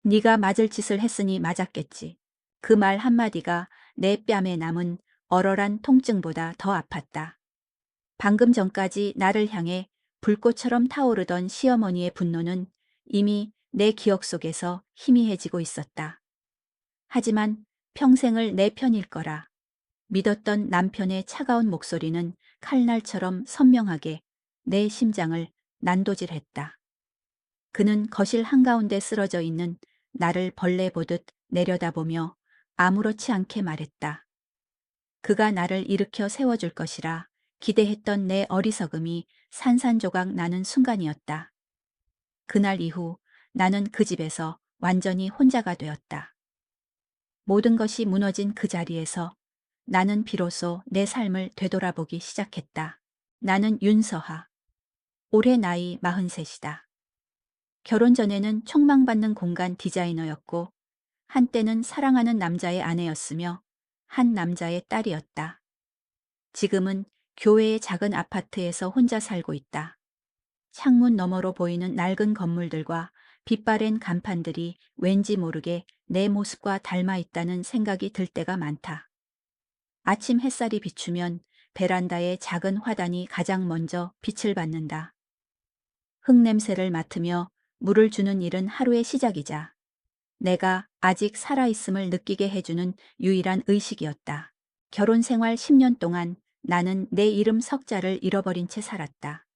네가 맞을 짓을 했으니 맞았겠지. 그 말 한마디가 내 뺨에 남은 얼얼한 통증보다 더 아팠다. 방금 전까지 나를 향해 불꽃처럼 타오르던 시어머니의 분노는 이미 내 기억 속에서 희미해지고 있었다. 하지만 평생을 내 편일 거라 믿었던 남편의 차가운 목소리는 칼날처럼 선명하게 내 심장을 난도질했다. 그는 거실 한가운데 쓰러져 있는 나를 벌레 보듯 내려다보며 아무렇지 않게 말했다. 그가 나를 일으켜 세워줄 것이라 기대했던 내 어리석음이 산산조각 나는 순간이었다. 그날 이후 나는 그 집에서 완전히 혼자가 되었다. 모든 것이 무너진 그 자리에서 나는 비로소 내 삶을 되돌아보기 시작했다. 나는 윤서하. 올해 나이 43이다. 결혼 전에는 촉망받는 공간 디자이너였고 한때는 사랑하는 남자의 아내였으며 한 남자의 딸이었다. 지금은 교회의 작은 아파트에서 혼자 살고 있다. 창문 너머로 보이는 낡은 건물들과 빛바랜 간판들이 왠지 모르게 내 모습과 닮아 있다는 생각이 들 때가 많다. 아침 햇살이 비추면 베란다의 작은 화단이 가장 먼저 빛을 받는다. 흙냄새를 맡으며 물을 주는 일은 하루의 시작이자 내가 아직 살아있음을 느끼게 해주는 유일한 의식이었다. 결혼 생활 10년 동안 나는 내 이름 석자를 잃어버린 채 살았다.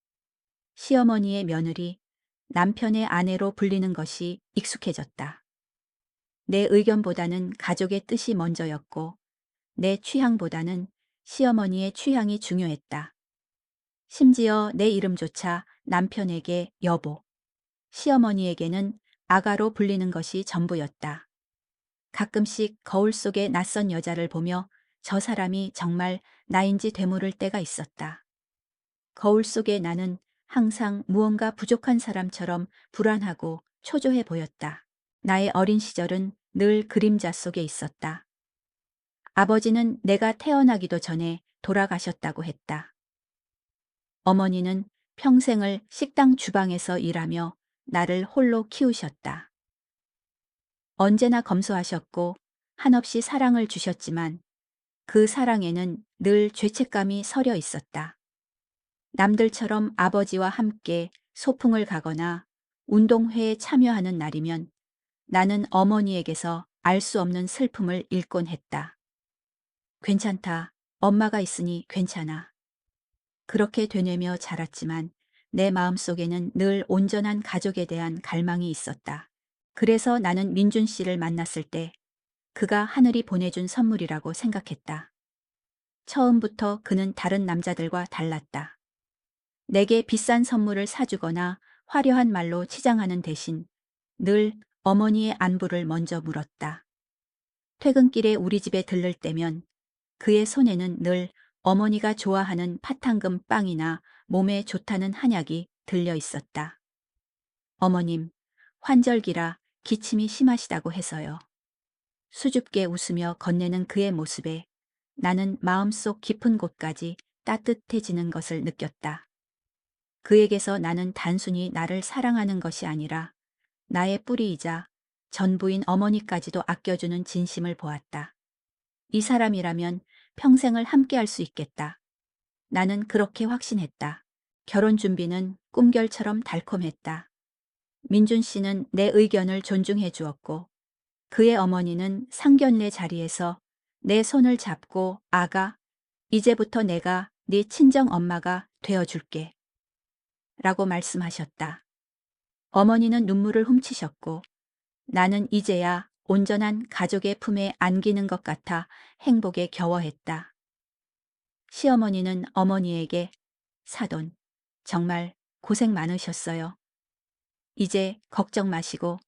시어머니의 며느리, 남편의 아내로 불리는 것이 익숙해졌다. 내 의견보다는 가족의 뜻이 먼저였고 내 취향보다는 시어머니의 취향이 중요했다. 심지어 내 이름조차 남편에게 여보, 시어머니에게는 아가로 불리는 것이 전부였다. 가끔씩 거울 속의 낯선 여자를 보며 저 사람이 정말 나인지 되물을 때가 있었다. 거울 속의 나는 항상 무언가 부족한 사람처럼 불안하고 초조해 보였다. 나의 어린 시절은 늘 그림자 속에 있었다. 아버지는 내가 태어나기도 전에 돌아가셨다고 했다. 어머니는 평생을 식당 주방에서 일하며 나를 홀로 키우셨다. 언제나 검소하셨고 한없이 사랑을 주셨지만 그 사랑에는 늘 죄책감이 서려 있었다. 남들처럼 아버지와 함께 소풍을 가거나 운동회에 참여하는 날이면 나는 어머니에게서 알 수 없는 슬픔을 잃곤 했다. 괜찮다. 엄마가 있으니 괜찮아. 그렇게 되뇌며 자랐지만 내 마음속에는 늘 온전한 가족에 대한 갈망이 있었다. 그래서 나는 민준 씨를 만났을 때 그가 하늘이 보내준 선물이라고 생각했다. 처음부터 그는 다른 남자들과 달랐다. 내게 비싼 선물을 사주거나 화려한 말로 치장하는 대신 늘 어머니의 안부를 먼저 물었다. 퇴근길에 우리 집에 들를 때면 그의 손에는 늘 어머니가 좋아하는 파탄금 빵이나 몸에 좋다는 한약이 들려 있었다. 어머님, 환절기라 기침이 심하시다고 해서요. 수줍게 웃으며 건네는 그의 모습에 나는 마음속 깊은 곳까지 따뜻해지는 것을 느꼈다. 그에게서 나는 단순히 나를 사랑하는 것이 아니라 나의 뿌리이자 전부인 어머니까지도 아껴주는 진심을 보았다. 이 사람이라면 평생을 함께할 수 있겠다. 나는 그렇게 확신했다. 결혼 준비는 꿈결처럼 달콤했다. 민준 씨는 내 의견을 존중해 주었고 그의 어머니는 상견례 자리에서 내 손을 잡고 아가, 이제부터 내가 네 친정 엄마가 되어줄게 라고 말씀하셨다. 어머니는 눈물을 훔치셨고 나는 이제야 온전한 가족의 품에 안기는 것 같아 행복에 겨워했다. 시어머니는 어머니에게 사돈, 정말 고생 많으셨어요. 이제 걱정 마시고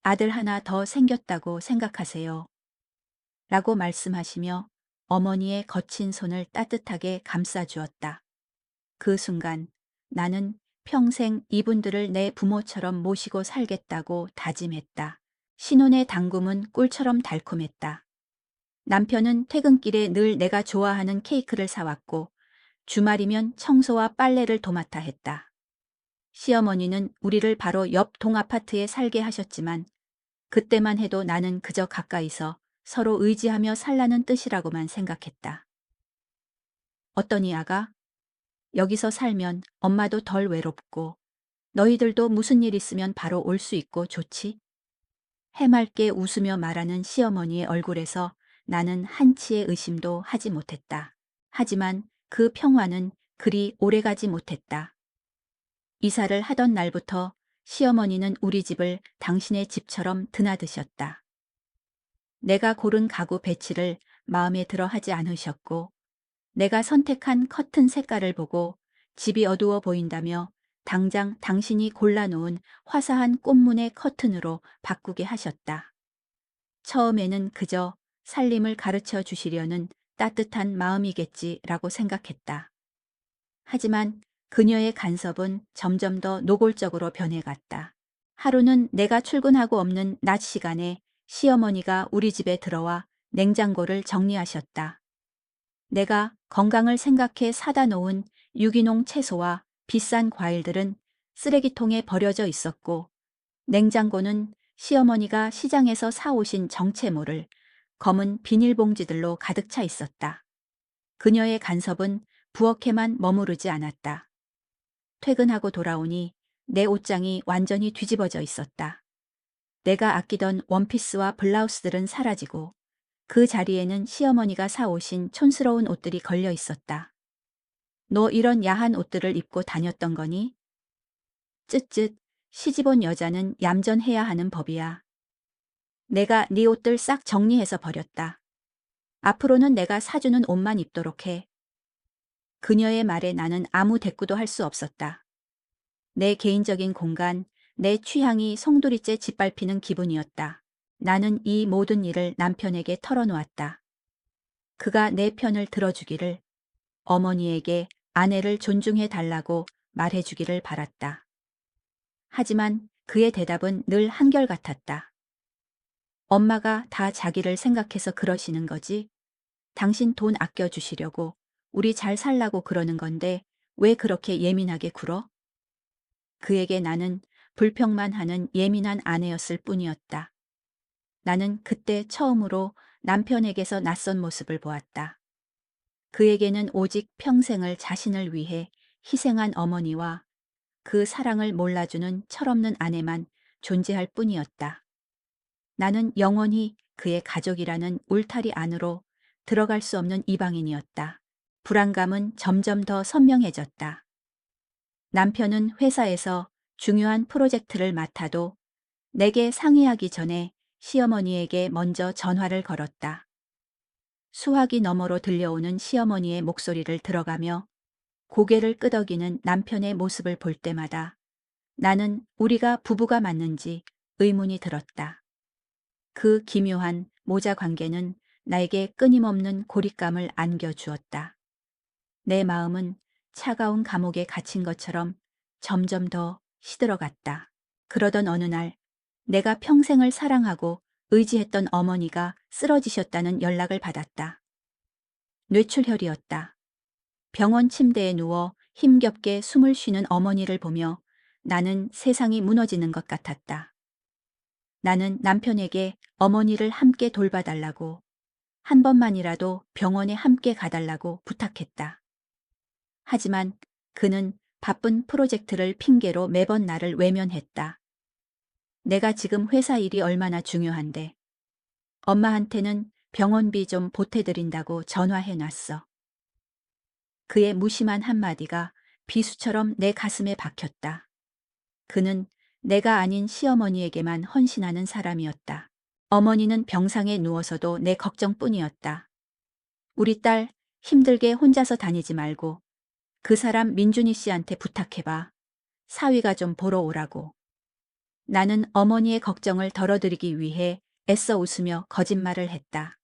아들 하나 더 생겼다고 생각하세요. 라고 말씀하시며 어머니의 거친 손을 따뜻하게 감싸주었다. 그 순간 나는 평생 이분들을 내 부모처럼 모시고 살겠다고 다짐했다. 신혼의 당금은 꿀처럼 달콤했다. 남편은 퇴근길에 늘 내가 좋아하는 케이크를 사왔고 주말이면 청소와 빨래를 도맡아 했다. 시어머니는 우리를 바로 옆 동아파트에 살게 하셨지만 그때만 해도 나는 그저 가까이서 서로 의지하며 살라는 뜻이라고만 생각했다. 어떠니 아가? 여기서 살면 엄마도 덜 외롭고 너희들도 무슨 일 있으면 바로 올 수 있고 좋지? 해맑게 웃으며 말하는 시어머니의 얼굴에서 나는 한치의 의심도 하지 못했다. 하지만 그 평화는 그리 오래가지 못했다. 이사를 하던 날부터 시어머니는 우리 집을 당신의 집처럼 드나드셨다. 내가 고른 가구 배치를 마음에 들어 하지 않으셨고, 내가 선택한 커튼 색깔을 보고 집이 어두워 보인다며 당장 당신이 골라놓은 화사한 꽃무늬 커튼으로 바꾸게 하셨다. 처음에는 그저 살림을 가르쳐 주시려는 따뜻한 마음이겠지라고 생각했다. 하지만 그녀의 간섭은 점점 더 노골적으로 변해갔다. 하루는 내가 출근하고 없는 낮 시간에 시어머니가 우리 집에 들어와 냉장고를 정리하셨다. 내가 건강을 생각해 사다 놓은 유기농 채소와 비싼 과일들은 쓰레기통에 버려져 있었고, 냉장고는 시어머니가 시장에서 사오신 정체모를 검은 비닐봉지들로 가득 차 있었다. 그녀의 간섭은 부엌에만 머무르지 않았다. 퇴근하고 돌아오니 내 옷장이 완전히 뒤집어져 있었다. 내가 아끼던 원피스와 블라우스들은 사라지고 그 자리에는 시어머니가 사오신 촌스러운 옷들이 걸려 있었다. 너 이런 야한 옷들을 입고 다녔던 거니? 쯧쯧, 시집온 여자는 얌전해야 하는 법이야. 내가 네 옷들 싹 정리해서 버렸다. 앞으로는 내가 사주는 옷만 입도록 해. 그녀의 말에 나는 아무 대꾸도 할 수 없었다. 내 개인적인 공간, 내 취향이 송두리째 짓밟히는 기분이었다. 나는 이 모든 일을 남편에게 털어놓았다. 그가 내 편을 들어주기를, 어머니에게 아내를 존중해 달라고 말해주기를 바랐다. 하지만 그의 대답은 늘 한결같았다. 엄마가 다 자기를 생각해서 그러시는 거지. 당신 돈 아껴주시려고 우리 잘 살라고 그러는 건데 왜 그렇게 예민하게 굴어? 그에게 나는 불평만 하는 예민한 아내였을 뿐이었다. 나는 그때 처음으로 남편에게서 낯선 모습을 보았다. 그에게는 오직 평생을 자신을 위해 희생한 어머니와 그 사랑을 몰라주는 철없는 아내만 존재할 뿐이었다. 나는 영원히 그의 가족이라는 울타리 안으로 들어갈 수 없는 이방인이었다. 불안감은 점점 더 선명해졌다. 남편은 회사에서 중요한 프로젝트를 맡아도 내게 상의하기 전에 시어머니에게 먼저 전화를 걸었다. 수화기 너머로 들려오는 시어머니의 목소리를 들어가며 고개를 끄덕이는 남편의 모습을 볼 때마다 나는 우리가 부부가 맞는지 의문이 들었다. 그 기묘한 모자 관계는 나에게 끊임없는 고립감을 안겨주었다. 내 마음은 차가운 감옥에 갇힌 것처럼 점점 더 시들어갔다. 그러던 어느 날 내가 평생을 사랑하고 의지했던 어머니가 쓰러지셨다는 연락을 받았다. 뇌출혈이었다. 병원 침대에 누워 힘겹게 숨을 쉬는 어머니를 보며 나는 세상이 무너지는 것 같았다. 나는 남편에게 어머니를 함께 돌봐달라고, 한 번만이라도 병원에 함께 가달라고 부탁했다. 하지만 그는 바쁜 프로젝트를 핑계로 매번 나를 외면했다. 내가 지금 회사 일이 얼마나 중요한데 엄마한테는 병원비 좀 보태드린다고 전화해놨어. 그의 무심한 한마디가 비수처럼 내 가슴에 박혔다. 그는 내가 아닌 시어머니에게만 헌신하는 사람이었다. 어머니는 병상에 누워서도 내 걱정뿐이었다. 우리 딸 힘들게 혼자서 다니지 말고 그 사람 민준이 씨한테 부탁해봐. 사위가 좀 보러 오라고. 나는 어머니의 걱정을 덜어드리기 위해 애써 웃으며 거짓말을 했다.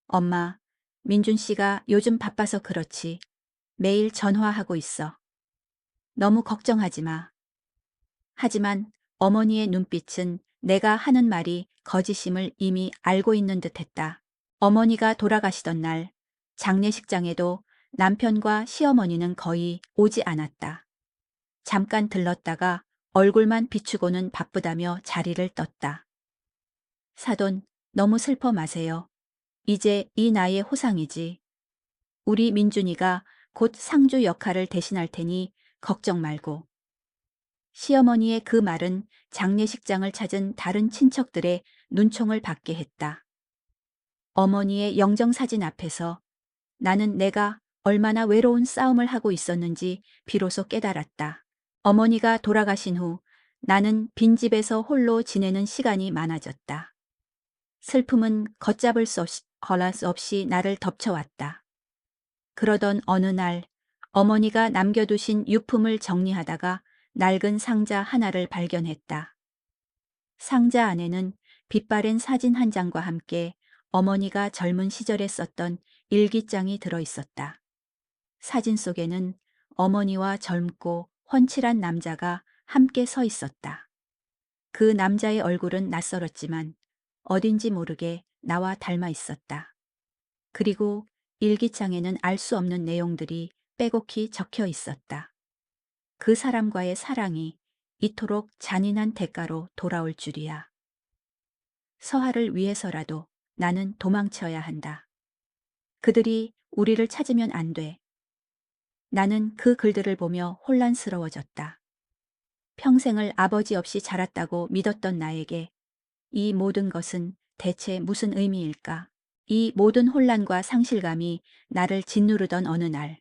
엄마, 민준 씨가 요즘 바빠서 그렇지. 매일 전화하고 있어. 너무 걱정하지 마. 하지만 어머니의 눈빛은 내가 하는 말이 거짓임을 이미 알고 있는 듯했다. 어머니가 돌아가시던 날 장례식장에도 남편과 시어머니는 거의 오지 않았다. 잠깐 들렀다가 얼굴만 비추고는 바쁘다며 자리를 떴다. 사돈, 너무 슬퍼 마세요. 이제 이 나이의 호상이지. 우리 민준이가 곧 상주 역할을 대신할 테니 걱정 말고. 시어머니의 그 말은 장례식장을 찾은 다른 친척들의 눈총을 받게 했다. 어머니의 영정사진 앞에서 나는 내가 얼마나 외로운 싸움을 하고 있었는지 비로소 깨달았다. 어머니가 돌아가신 후 나는 빈집에서 홀로 지내는 시간이 많아졌다. 슬픔은 걷잡을 수 없이, 허락 수 없이 나를 덮쳐왔다. 그러던 어느 날 어머니가 남겨두신 유품을 정리하다가 낡은 상자 하나를 발견했다. 상자 안에는 빛바랜 사진 한 장과 함께 어머니가 젊은 시절에 썼던 일기장이 들어 있었다. 사진 속에는 어머니와 젊고 훤칠한 남자가 함께 서 있었다. 그 남자의 얼굴은 낯설었지만 어딘지 모르게 나와 닮아 있었다. 그리고 일기장에는 알 수 없는 내용들이 빼곡히 적혀 있었다. 그 사람과의 사랑이 이토록 잔인한 대가로 돌아올 줄이야. 서하를 위해서라도 나는 도망쳐야 한다. 그들이 우리를 찾으면 안 돼. 나는 그 글들을 보며 혼란스러워졌다. 평생을 아버지 없이 자랐다고 믿었던 나에게 이 모든 것은 대체 무슨 의미일까? 이 모든 혼란과 상실감이 나를 짓누르던 어느 날,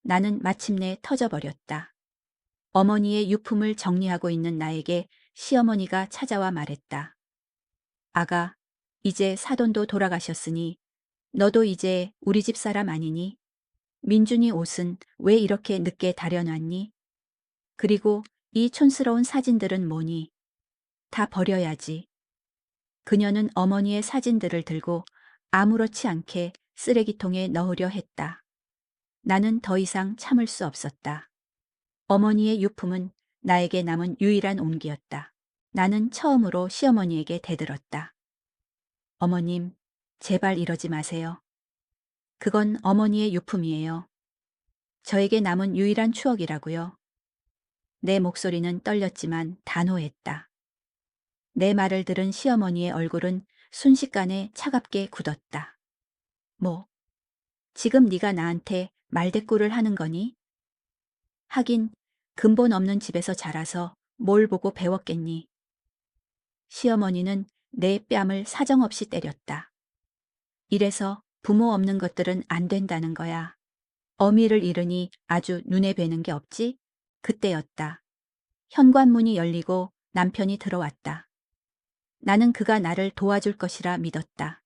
나는 마침내 터져버렸다. 어머니의 유품을 정리하고 있는 나에게 시어머니가 찾아와 말했다. 아가, 이제 사돈도 돌아가셨으니 너도 이제 우리 집 사람 아니니? 민준이 옷은 왜 이렇게 늦게 다려놨니? 그리고 이 촌스러운 사진들은 뭐니? 다 버려야지. 그녀는 어머니의 사진들을 들고 아무렇지 않게 쓰레기통에 넣으려 했다. 나는 더 이상 참을 수 없었다. 어머니의 유품은 나에게 남은 유일한 온기였다. 나는 처음으로 시어머니에게 대들었다. 어머님, 제발 이러지 마세요. 그건 어머니의 유품이에요. 저에게 남은 유일한 추억이라고요. 내 목소리는 떨렸지만 단호했다. 내 말을 들은 시어머니의 얼굴은 순식간에 차갑게 굳었다. 뭐, 지금 네가 나한테 말대꾸를 하는 거니? 하긴 근본 없는 집에서 자라서 뭘 보고 배웠겠니? 시어머니는 내 뺨을 사정없이 때렸다. 이래서 부모 없는 것들은 안 된다는 거야. 어미를 잃으니 아주 눈에 뵈는 게 없지? 그때였다. 현관문이 열리고 남편이 들어왔다. 나는 그가 나를 도와줄 것이라 믿었다.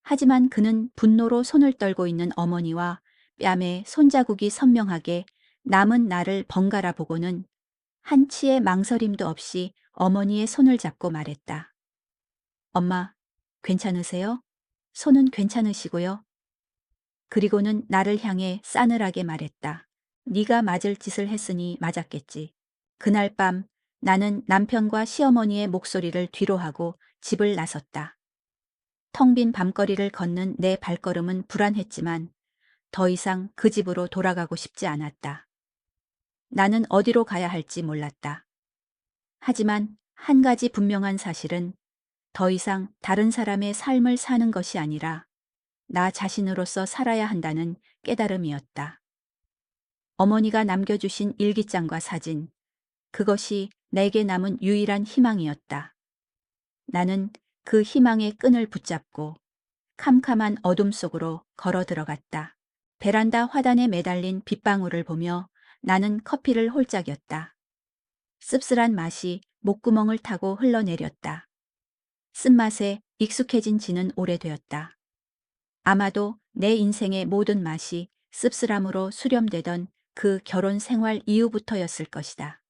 하지만 그는 분노로 손을 떨고 있는 어머니와 뺨에 손자국이 선명하게 남은 나를 번갈아 보고는 한치의 망설임도 없이 어머니의 손을 잡고 말했다. 엄마, 괜찮으세요? 손은 괜찮으시고요. 그리고는 나를 향해 싸늘하게 말했다. 네가 맞을 짓을 했으니 맞았겠지. 그날 밤 나는 남편과 시어머니의 목소리를 뒤로하고 집을 나섰다. 텅 빈 밤거리를 걷는 내 발걸음은 불안했지만 더 이상 그 집으로 돌아가고 싶지 않았다. 나는 어디로 가야 할지 몰랐다. 하지만 한 가지 분명한 사실은 더 이상 다른 사람의 삶을 사는 것이 아니라 나 자신으로서 살아야 한다는 깨달음이었다. 어머니가 남겨주신 일기장과 사진, 그것이 내게 남은 유일한 희망이었다. 나는 그 희망의 끈을 붙잡고 캄캄한 어둠 속으로 걸어 들어갔다. 베란다 화단에 매달린 빗방울을 보며 나는 커피를 홀짝였다. 씁쓸한 맛이 목구멍을 타고 흘러내렸다. 쓴맛에 익숙해진 지는 오래되었다. 아마도 내 인생의 모든 맛이 씁쓸함으로 수렴되던 그 결혼 생활 이후부터였을 것이다.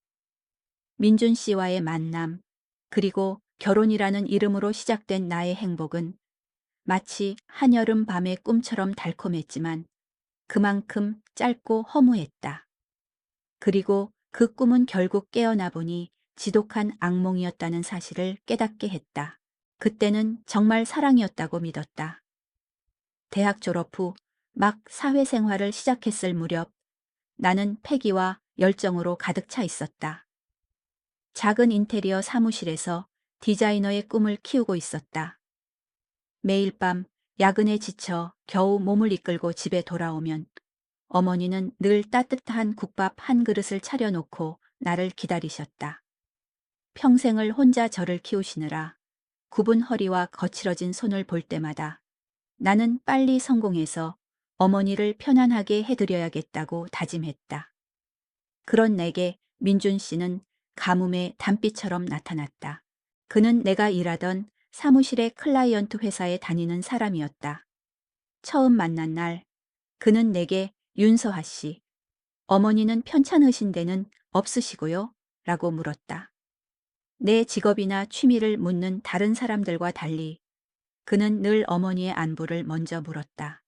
민준 씨와의 만남, 그리고 결혼이라는 이름으로 시작된 나의 행복은 마치 한여름 밤의 꿈처럼 달콤했지만 그만큼 짧고 허무했다. 그리고 그 꿈은 결국 깨어나 보니 지독한 악몽이었다는 사실을 깨닫게 했다. 그때는 정말 사랑이었다고 믿었다. 대학 졸업 후 막 사회생활을 시작했을 무렵 나는 패기와 열정으로 가득 차 있었다. 작은 인테리어 사무실에서 디자이너의 꿈을 키우고 있었다. 매일 밤 야근에 지쳐 겨우 몸을 이끌고 집에 돌아오면 어머니는 늘 따뜻한 국밥 한 그릇을 차려놓고 나를 기다리셨다. 평생을 혼자 저를 키우시느라 굽은 허리와 거칠어진 손을 볼 때마다 나는 빨리 성공해서 어머니를 편안하게 해드려야겠다고 다짐했다. 그런 내게 민준 씨는 가뭄의 단비처럼 나타났다. 그는 내가 일하던 사무실의 클라이언트 회사에 다니는 사람이었다. 처음 만난 날 그는 내게 윤서하 씨, 어머니는 편찮으신 데는 없으시고요? 라고 물었다. 내 직업이나 취미를 묻는 다른 사람들과 달리 그는 늘 어머니의 안부를 먼저 물었다.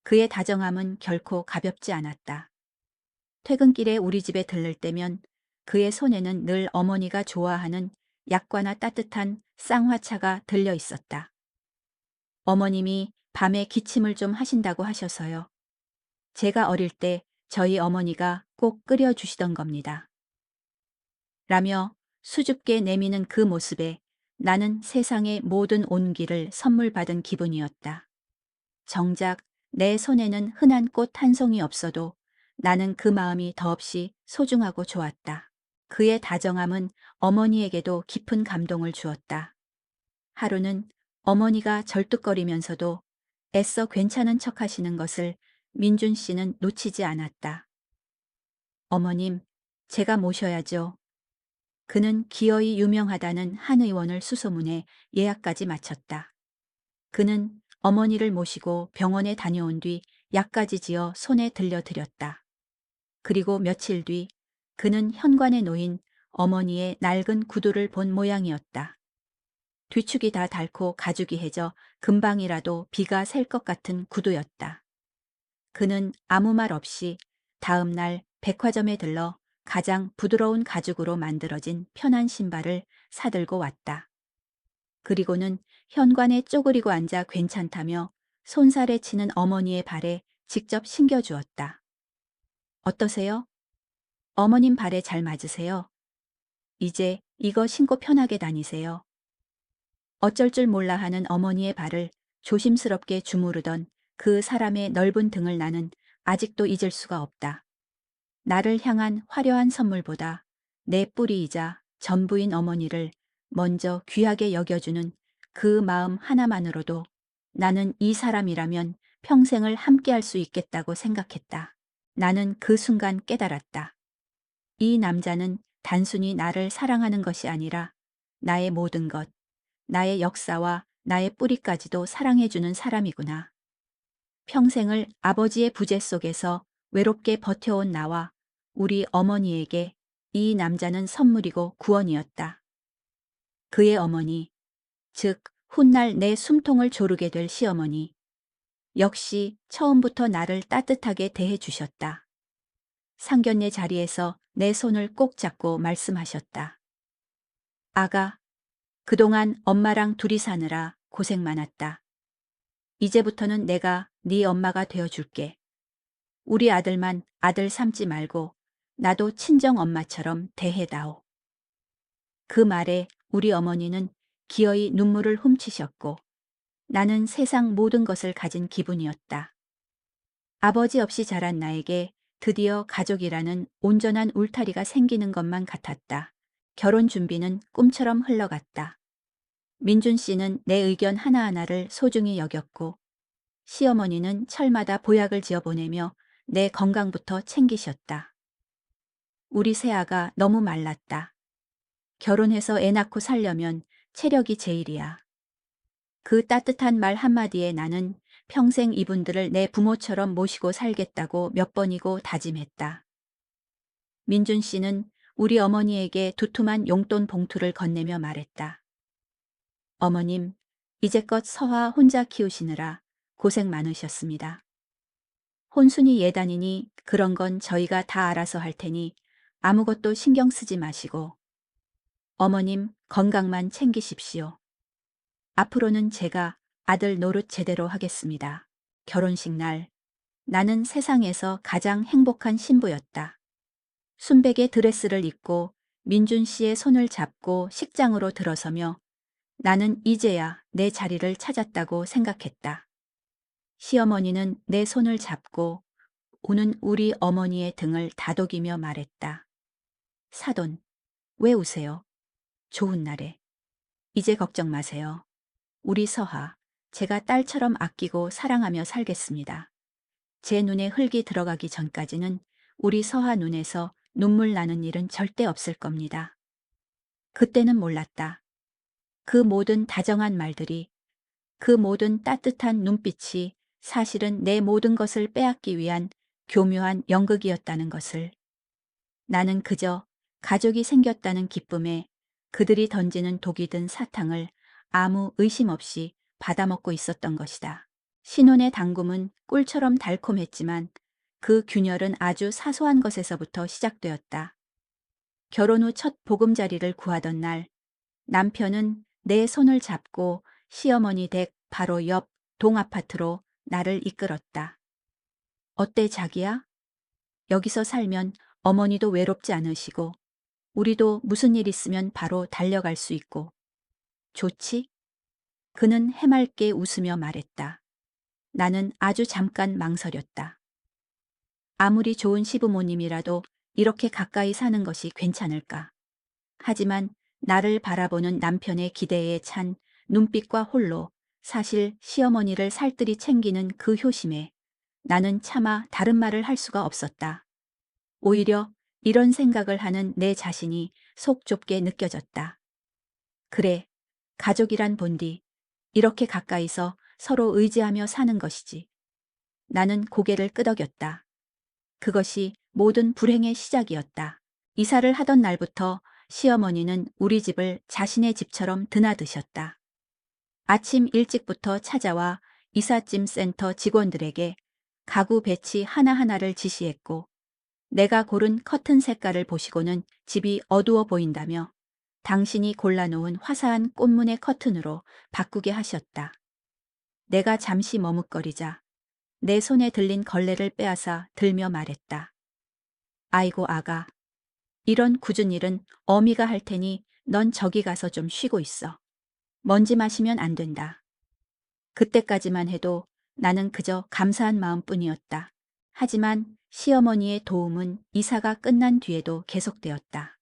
그의 다정함은 결코 가볍지 않았다. 퇴근길에 우리 집에 들를 때면 그의 손에는 늘 어머니가 좋아하는 약과나 따뜻한 쌍화차가 들려 있었다. 어머님이 밤에 기침을 좀 하신다고 하셔서요. 제가 어릴 때 저희 어머니가 꼭 끓여주시던 겁니다. 라며 수줍게 내미는 그 모습에 나는 세상의 모든 온기를 선물 받은 기분이었다. 정작 내 손에는 흔한 꽃 한 송이 없어도 나는 그 마음이 더없이 소중하고 좋았다. 그의 다정함은 어머니에게도 깊은 감동을 주었다. 하루는 어머니가 절뚝거리면서도 애써 괜찮은 척 하시는 것을 민준 씨는 놓치지 않았다. 어머님, 제가 모셔야죠. 그는 기어이 유명하다는 한 의원을 수소문해 예약까지 마쳤다. 그는 어머니를 모시고 병원에 다녀온 뒤 약까지 지어 손에 들려드렸다. 그리고 며칠 뒤 그는 현관에 놓인 어머니의 낡은 구두를 본 모양이었다. 뒤축이 다 닳고 가죽이 해져 금방이라도 비가 셀 것 같은 구두였다. 그는 아무 말 없이 다음 날 백화점에 들러 가장 부드러운 가죽으로 만들어진 편한 신발을 사들고 왔다. 그리고는 현관에 쪼그리고 앉아 괜찮다며 손살에 치는 어머니의 발에 직접 신겨주었다. 어떠세요? 어머님 발에 잘 맞으세요? 이제 이거 신고 편하게 다니세요. 어쩔 줄 몰라 하는 어머니의 발을 조심스럽게 주무르던 그 사람의 넓은 등을 나는 아직도 잊을 수가 없다. 나를 향한 화려한 선물보다 내 뿌리이자 전부인 어머니를 먼저 귀하게 여겨주는 그 마음 하나만으로도 나는 이 사람이라면 평생을 함께할 수 있겠다고 생각했다. 나는 그 순간 깨달았다. 이 남자는 단순히 나를 사랑하는 것이 아니라 나의 모든 것, 나의 역사와 나의 뿌리까지도 사랑해주는 사람이구나. 평생을 아버지의 부재 속에서 외롭게 버텨온 나와 우리 어머니에게 이 남자는 선물이고 구원이었다. 그의 어머니, 즉 훗날 내 숨통을 조르게 될 시어머니. 역시 처음부터 나를 따뜻하게 대해 주셨다. 상견례 자리에서 내 손을 꼭 잡고 말씀하셨다. 아가, 그동안 엄마랑 둘이 사느라 고생 많았다. 이제부터는 내가 네 엄마가 되어줄게. 우리 아들만 아들 삼지 말고 나도 친정 엄마처럼 대해다오. 그 말에 우리 어머니는 기어이 눈물을 훔치셨고 나는 세상 모든 것을 가진 기분이었다. 아버지 없이 자란 나에게 드디어 가족이라는 온전한 울타리가 생기는 것만 같았다. 결혼 준비는 꿈처럼 흘러갔다. 민준 씨는 내 의견 하나하나를 소중히 여겼고 시어머니는 철마다 보약을 지어 보내며 내 건강부터 챙기셨다. 우리 새아가 너무 말랐다. 결혼해서 애 낳고 살려면 체력이 제일이야. 그 따뜻한 말 한마디에 나는 평생 이분들을 내 부모처럼 모시고 살겠다고 몇 번이고 다짐했다. 민준 씨는 우리 어머니에게 두툼한 용돈 봉투를 건네며 말했다. 어머님, 이제껏 서화 혼자 키우시느라 고생 많으셨습니다. 혼순이 예단이니 그런 건 저희가 다 알아서 할 테니 아무것도 신경 쓰지 마시고 어머님 건강만 챙기십시오. 앞으로는 제가 아들 노릇 제대로 하겠습니다. 결혼식 날 나는 세상에서 가장 행복한 신부였다. 순백의 드레스를 입고 민준 씨의 손을 잡고 식장으로 들어서며 나는 이제야 내 자리를 찾았다고 생각했다. 시어머니는 내 손을 잡고 우는 우리 어머니의 등을 다독이며 말했다. 사돈, 왜 우세요? 좋은 날에. 이제 걱정 마세요. 우리 서하, 제가 딸처럼 아끼고 사랑하며 살겠습니다. 제 눈에 흙이 들어가기 전까지는 우리 서하 눈에서 눈물 나는 일은 절대 없을 겁니다. 그때는 몰랐다. 그 모든 다정한 말들이, 그 모든 따뜻한 눈빛이 사실은 내 모든 것을 빼앗기 위한 교묘한 연극이었다는 것을. 나는 그저 가족이 생겼다는 기쁨에 그들이 던지는 독이 든 사탕을 아무 의심 없이 받아먹고 있었던 것이다. 신혼의 당금은 꿀처럼 달콤했지만 그 균열은 아주 사소한 것에서부터 시작되었다. 결혼 후 첫 보금자리를 구하던 날 남편은 내 손을 잡고 시어머니 댁 바로 옆 동아파트로 나를 이끌었다. 어때 자기야? 여기서 살면 어머니도 외롭지 않으시고 우리도 무슨 일 있으면 바로 달려갈 수 있고. 좋지? 그는 해맑게 웃으며 말했다. 나는 아주 잠깐 망설였다. 아무리 좋은 시부모님이라도 이렇게 가까이 사는 것이 괜찮을까? 하지만 나를 바라보는 남편의 기대에 찬 눈빛과 홀로 사실 시어머니를 살뜰히 챙기는 그 효심에 나는 차마 다른 말을 할 수가 없었다. 오히려 이런 생각을 하는 내 자신이 속 좁게 느껴졌다. 그래, 가족이란 본디 이렇게 가까이서 서로 의지하며 사는 것이지. 나는 고개를 끄덕였다. 그것이 모든 불행의 시작이었다. 이사를 하던 날부터 시어머니는 우리 집을 자신의 집처럼 드나드셨다. 아침 일찍부터 찾아와 이삿짐 센터 직원들에게 가구 배치 하나하나를 지시했고 내가 고른 커튼 색깔을 보시고는 집이 어두워 보인다며 당신이 골라놓은 화사한 꽃무늬 커튼으로 바꾸게 하셨다. 내가 잠시 머뭇거리자 내 손에 들린 걸레를 빼앗아 들며 말했다. 아이고 아가, 이런 굳은 일은 어미가 할 테니 넌 저기 가서 좀 쉬고 있어. 먼지 마시면 안 된다. 그때까지만 해도 나는 그저 감사한 마음뿐이었다. 하지만 시어머니의 도움은 이사가 끝난 뒤에도 계속되었다.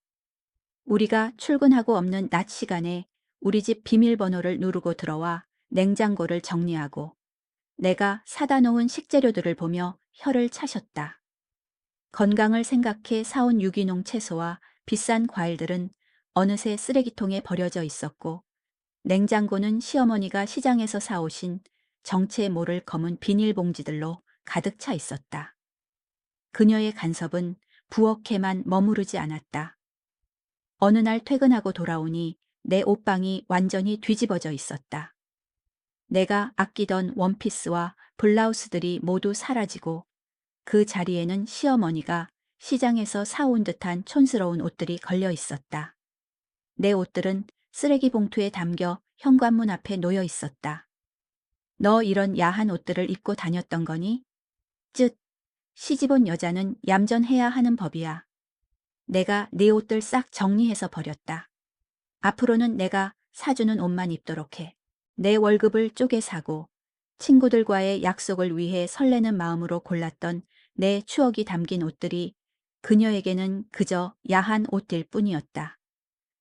우리가 출근하고 없는 낮 시간에 우리 집 비밀번호를 누르고 들어와 냉장고를 정리하고 내가 사다 놓은 식재료들을 보며 혀를 차셨다. 건강을 생각해 사온 유기농 채소와 비싼 과일들은 어느새 쓰레기통에 버려져 있었고 냉장고는 시어머니가 시장에서 사오신 정체 모를 검은 비닐봉지들로 가득 차 있었다. 그녀의 간섭은 부엌에만 머무르지 않았다. 어느 날 퇴근하고 돌아오니 내 옷방이 완전히 뒤집어져 있었다. 내가 아끼던 원피스와 블라우스들이 모두 사라지고 그 자리에는 시어머니가 시장에서 사온 듯한 촌스러운 옷들이 걸려 있었다. 내 옷들은 쓰레기 봉투에 담겨 현관문 앞에 놓여 있었다. 너 이런 야한 옷들을 입고 다녔던 거니? 쯧, 시집온 여자는 얌전해야 하는 법이야. 내가 네 옷들 싹 정리해서 버렸다. 앞으로는 내가 사주는 옷만 입도록 해. 내 월급을 쪼개 사고 친구들과의 약속을 위해 설레는 마음으로 골랐던 내 추억이 담긴 옷들이 그녀에게는 그저 야한 옷들 뿐이었다.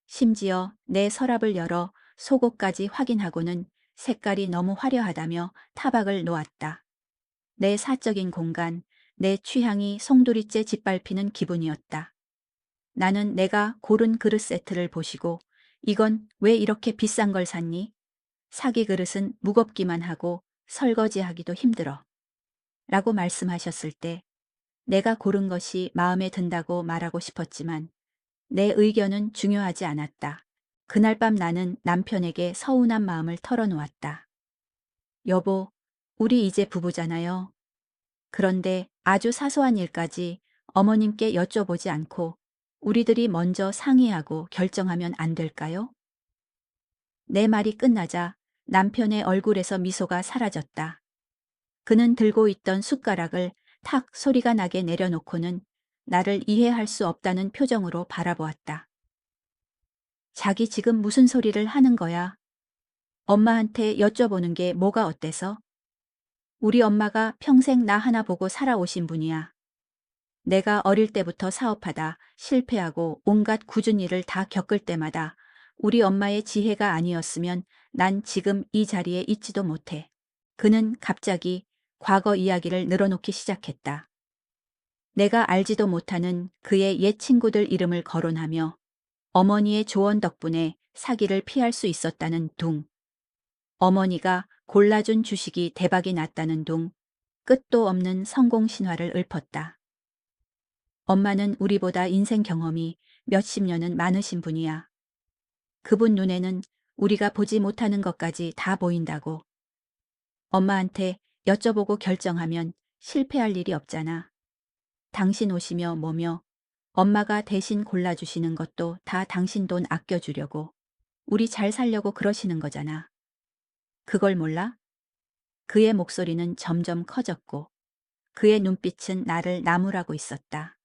심지어 내 서랍을 열어 속옷까지 확인하고는 색깔이 너무 화려하다며 타박을 놓았다. 내 사적인 공간, 내 취향이 송두리째 짓밟히는 기분이었다. 나는 내가 고른 그릇 세트를 보시고 이건 왜 이렇게 비싼 걸 샀니? 사기 그릇은 무겁기만 하고 설거지하기도 힘들어. 라고 말씀하셨을 때 내가 고른 것이 마음에 든다고 말하고 싶었지만 내 의견은 중요하지 않았다. 그날 밤 나는 남편에게 서운한 마음을 털어놓았다. 여보, 우리 이제 부부잖아요. 그런데 아주 사소한 일까지 어머님께 여쭤보지 않고 우리들이 먼저 상의하고 결정하면 안 될까요? 내 말이 끝나자 남편의 얼굴에서 미소가 사라졌다. 그는 들고 있던 숟가락을 탁 소리가 나게 내려놓고는 나를 이해할 수 없다는 표정으로 바라보았다. 자기 지금 무슨 소리를 하는 거야? 엄마한테 여쭤보는 게 뭐가 어때서? 우리 엄마가 평생 나 하나 보고 살아오신 분이야. 내가 어릴 때부터 사업하다 실패하고 온갖 굳은 일을 다 겪을 때마다 우리 엄마의 지혜가 아니었으면 난 지금 이 자리에 있지도 못해. 그는 갑자기 과거 이야기를 늘어놓기 시작했다. 내가 알지도 못하는 그의 옛 친구들 이름을 거론하며 어머니의 조언 덕분에 사기를 피할 수 있었다는 둥. 어머니가 골라준 주식이 대박이 났다는 둥. 끝도 없는 성공 신화를 읊었다. 엄마는 우리보다 인생 경험이 몇십 년은 많으신 분이야. 그분 눈에는 우리가 보지 못하는 것까지 다 보인다고. 엄마한테 여쭤보고 결정하면 실패할 일이 없잖아. 당신 옷이며 뭐며 엄마가 대신 골라주시는 것도 다 당신 돈 아껴주려고. 우리 잘 살려고 그러시는 거잖아. 그걸 몰라? 그의 목소리는 점점 커졌고 그의 눈빛은 나를 나무라고 있었다.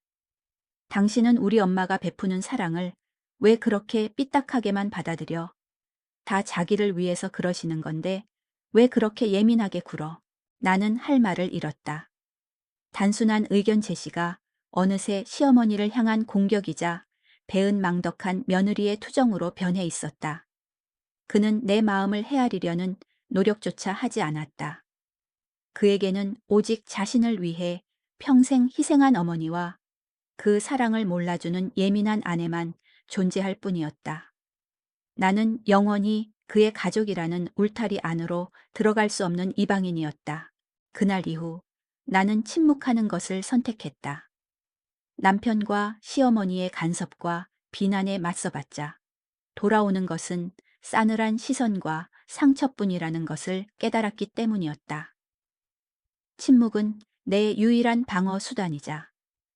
당신은 우리 엄마가 베푸는 사랑을 왜 그렇게 삐딱하게만 받아들여? 다 자기를 위해서 그러시는 건데 왜 그렇게 예민하게 굴어? 나는 할 말을 잃었다. 단순한 의견 제시가 어느새 시어머니를 향한 공격이자 배은망덕한 며느리의 투정으로 변해 있었다. 그는 내 마음을 헤아리려는 노력조차 하지 않았다. 그에게는 오직 자신을 위해 평생 희생한 어머니와 그 사랑을 몰라주는 예민한 아내만 존재할 뿐이었다. 나는 영원히 그의 가족이라는 울타리 안으로 들어갈 수 없는 이방인이었다. 그날 이후 나는 침묵하는 것을 선택했다. 남편과 시어머니의 간섭과 비난에 맞서봤자 돌아오는 것은 싸늘한 시선과 상처뿐이라는 것을 깨달았기 때문이었다. 침묵은 내 유일한 방어 수단이자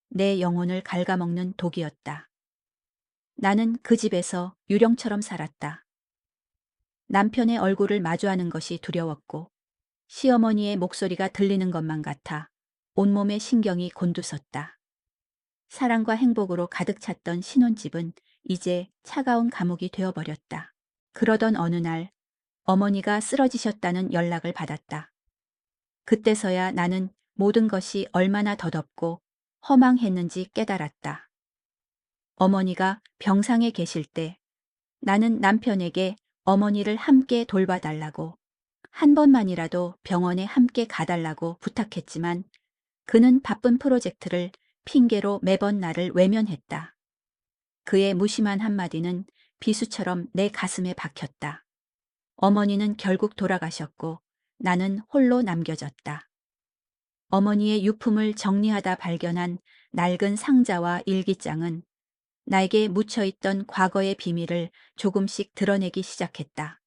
내 영혼을 갉아먹는 독이었다. 나는 그 집에서 유령처럼 살았다. 남편의 얼굴을 마주하는 것이 두려웠고 시어머니의 목소리가 들리는 것만 같아 온몸의 신경이 곤두섰다. 사랑과 행복으로 가득 찼던 신혼집은 이제 차가운 감옥이 되어버렸다. 그러던 어느 날 어머니가 쓰러지셨다는 연락을 받았다. 그때서야 나는 모든 것이 얼마나 더덥고 허망했는지 깨달았다. 어머니가 병상에 계실 때 나는 남편에게 어머니를 함께 돌봐달라고 한 번만이라도 병원에 함께 가달라고 부탁했지만 그는 바쁜 프로젝트를 핑계로 매번 나를 외면했다. 그의 무심한 한마디는 비수처럼 내 가슴에 박혔다. 어머니는 결국 돌아가셨고 나는 홀로 남겨졌다. 어머니의 유품을 정리하다 발견한 낡은 상자와 일기장은 나에게 묻혀있던 과거의 비밀을 조금씩 드러내기 시작했다.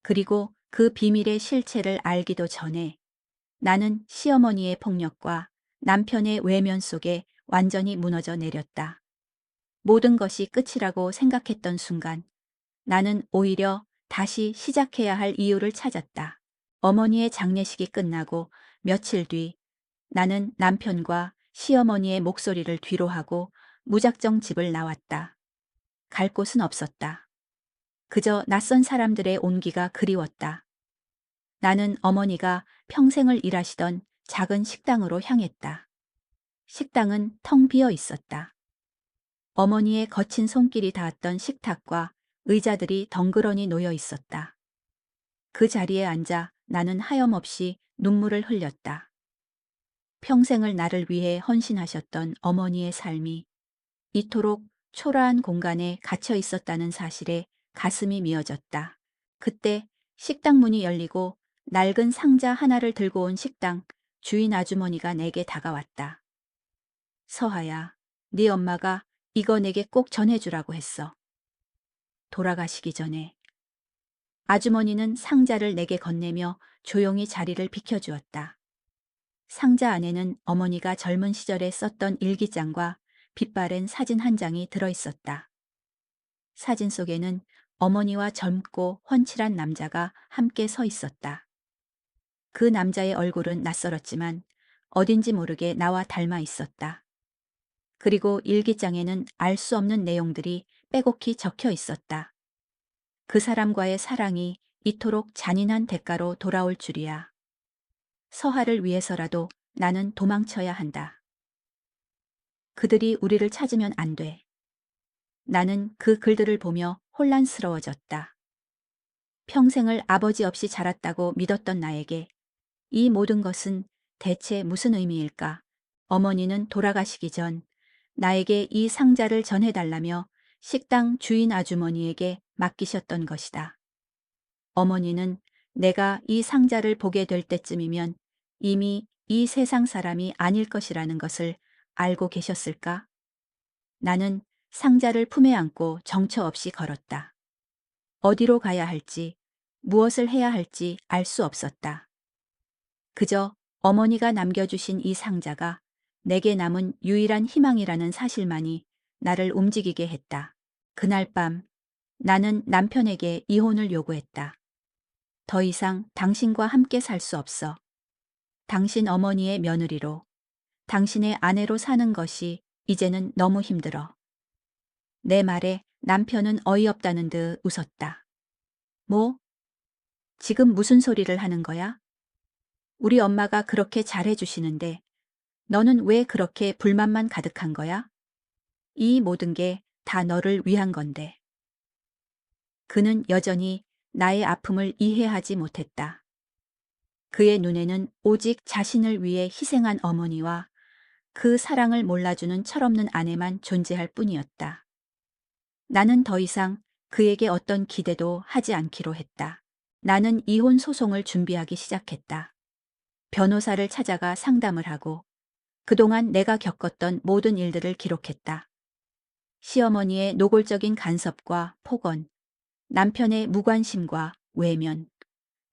그리고 그 비밀의 실체를 알기도 전에 나는 시어머니의 폭력과 남편의 외면 속에 완전히 무너져 내렸다. 모든 것이 끝이라고 생각했던 순간 나는 오히려 다시 시작해야 할 이유를 찾았다. 어머니의 장례식이 끝나고 며칠 뒤 나는 남편과 시어머니의 목소리를 뒤로하고 무작정 집을 나왔다. 갈 곳은 없었다. 그저 낯선 사람들의 온기가 그리웠다. 나는 어머니가 평생을 일하시던 작은 식당으로 향했다. 식당은 텅 비어 있었다. 어머니의 거친 손길이 닿았던 식탁과 의자들이 덩그러니 놓여 있었다. 그 자리에 앉아 나는 하염없이 눈물을 흘렸다. 평생을 나를 위해 헌신하셨던 어머니의 삶이 이토록 초라한 공간에 갇혀 있었다는 사실에 가슴이 미어졌다. 그때 식당 문이 열리고 낡은 상자 하나를 들고 온 식당 주인 아주머니가 내게 다가왔다. 서하야, 네 엄마가 이거 내게 꼭 전해주라고 했어. 돌아가시기 전에. 아주머니는 상자를 내게 건네며 조용히 자리를 비켜주었다. 상자 안에는 어머니가 젊은 시절에 썼던 일기장과 빛바랜 사진 한 장이 들어있었다. 사진 속에는 어머니와 젊고 훤칠한 남자가 함께 서 있었다. 그 남자의 얼굴은 낯설었지만 어딘지 모르게 나와 닮아 있었다. 그리고 일기장에는 알 수 없는 내용들이 빼곡히 적혀 있었다. 그 사람과의 사랑이 이토록 잔인한 대가로 돌아올 줄이야. 서하를 위해서라도 나는 도망쳐야 한다. 그들이 우리를 찾으면 안 돼. 나는 그 글들을 보며 혼란스러워졌다. 평생을 아버지 없이 자랐다고 믿었던 나에게 이 모든 것은 대체 무슨 의미일까? 어머니는 돌아가시기 전 나에게 이 상자를 전해달라며 식당 주인 아주머니에게 맡기셨던 것이다. 어머니는 내가 이 상자를 보게 될 때쯤이면 이미 이 세상 사람이 아닐 것이라는 것을 알고 계셨을까? 나는 상자를 품에 안고 정처 없이 걸었다. 어디로 가야 할지, 무엇을 해야 할지 알 수 없었다. 그저 어머니가 남겨주신 이 상자가 내게 남은 유일한 희망이라는 사실만이 나를 움직이게 했다. 그날 밤 나는 남편에게 이혼을 요구했다. 더 이상 당신과 함께 살 수 없어. 당신 어머니의 며느리로, 당신의 아내로 사는 것이 이제는 너무 힘들어. 내 말에 남편은 어이없다는 듯 웃었다. 뭐? 지금 무슨 소리를 하는 거야? 우리 엄마가 그렇게 잘해주시는데 너는 왜 그렇게 불만만 가득한 거야? 이 모든 게 다 너를 위한 건데. 그는 여전히 나의 아픔을 이해하지 못했다. 그의 눈에는 오직 자신을 위해 희생한 어머니와 그 사랑을 몰라주는 철없는 아내만 존재할 뿐이었다. 나는 더 이상 그에게 어떤 기대도 하지 않기로 했다. 나는 이혼 소송을 준비하기 시작했다. 변호사를 찾아가 상담을 하고 그동안 내가 겪었던 모든 일들을 기록했다. 시어머니의 노골적인 간섭과 폭언, 남편의 무관심과 외면,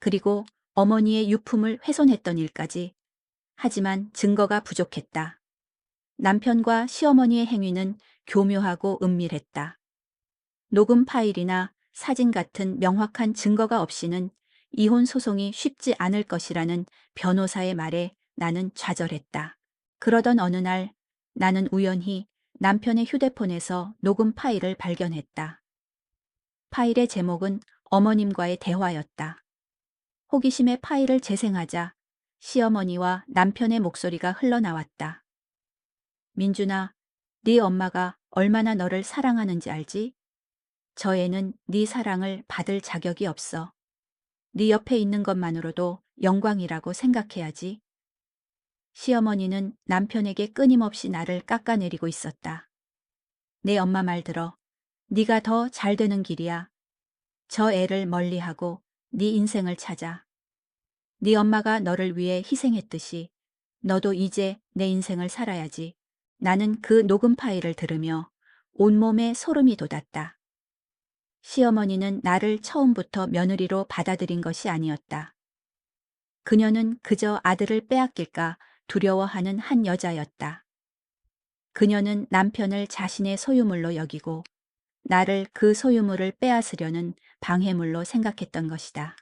그리고 어머니의 유품을 훼손했던 일까지. 하지만 증거가 부족했다. 남편과 시어머니의 행위는 교묘하고 은밀했다. 녹음 파일이나 사진 같은 명확한 증거가 없이는 이혼 소송이 쉽지 않을 것이라는 변호사의 말에 나는 좌절했다. 그러던 어느 날 나는 우연히 남편의 휴대폰에서 녹음 파일을 발견했다. 파일의 제목은 어머님과의 대화였다. 호기심에 파일을 재생하자 시어머니와 남편의 목소리가 흘러나왔다. 민준아, 네 엄마가 얼마나 너를 사랑하는지 알지? 저 애는 네 사랑을 받을 자격이 없어. 네 옆에 있는 것만으로도 영광이라고 생각해야지. 시어머니는 남편에게 끊임없이 나를 깎아내리고 있었다. 내 엄마 말 들어. 네가 더 잘 되는 길이야. 저 애를 멀리하고 네 인생을 찾아. 네 엄마가 너를 위해 희생했듯이 너도 이제 내 인생을 살아야지. 나는 그 녹음 파일을 들으며 온몸에 소름이 돋았다. 시어머니는 나를 처음부터 며느리로 받아들인 것이 아니었다. 그녀는 그저 아들을 빼앗길까 두려워하는 한 여자였다. 그녀는 남편을 자신의 소유물로 여기고 나를 그 소유물을 빼앗으려는 방해물로 생각했던 것이다.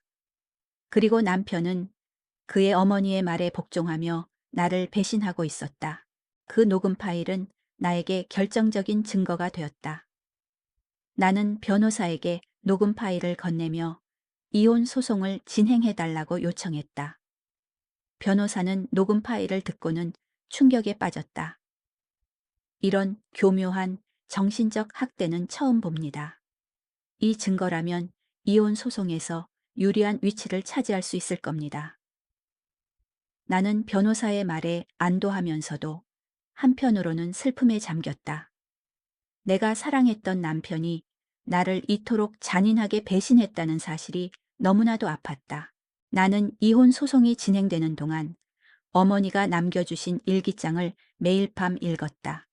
그리고 남편은 그의 어머니의 말에 복종하며 나를 배신하고 있었다. 그 녹음 파일은 나에게 결정적인 증거가 되었다. 나는 변호사에게 녹음 파일을 건네며 이혼 소송을 진행해달라고 요청했다. 변호사는 녹음 파일을 듣고는 충격에 빠졌다. 이런 교묘한 정신적 학대는 처음 봅니다. 이 증거라면 이혼 소송에서 유리한 위치를 차지할 수 있을 겁니다. 나는 변호사의 말에 안도하면서도 한편으로는 슬픔에 잠겼다. 내가 사랑했던 남편이 나를 이토록 잔인하게 배신했다는 사실이 너무나도 아팠다. 나는 이혼 소송이 진행되는 동안 어머니가 남겨주신 일기장을 매일 밤 읽었다.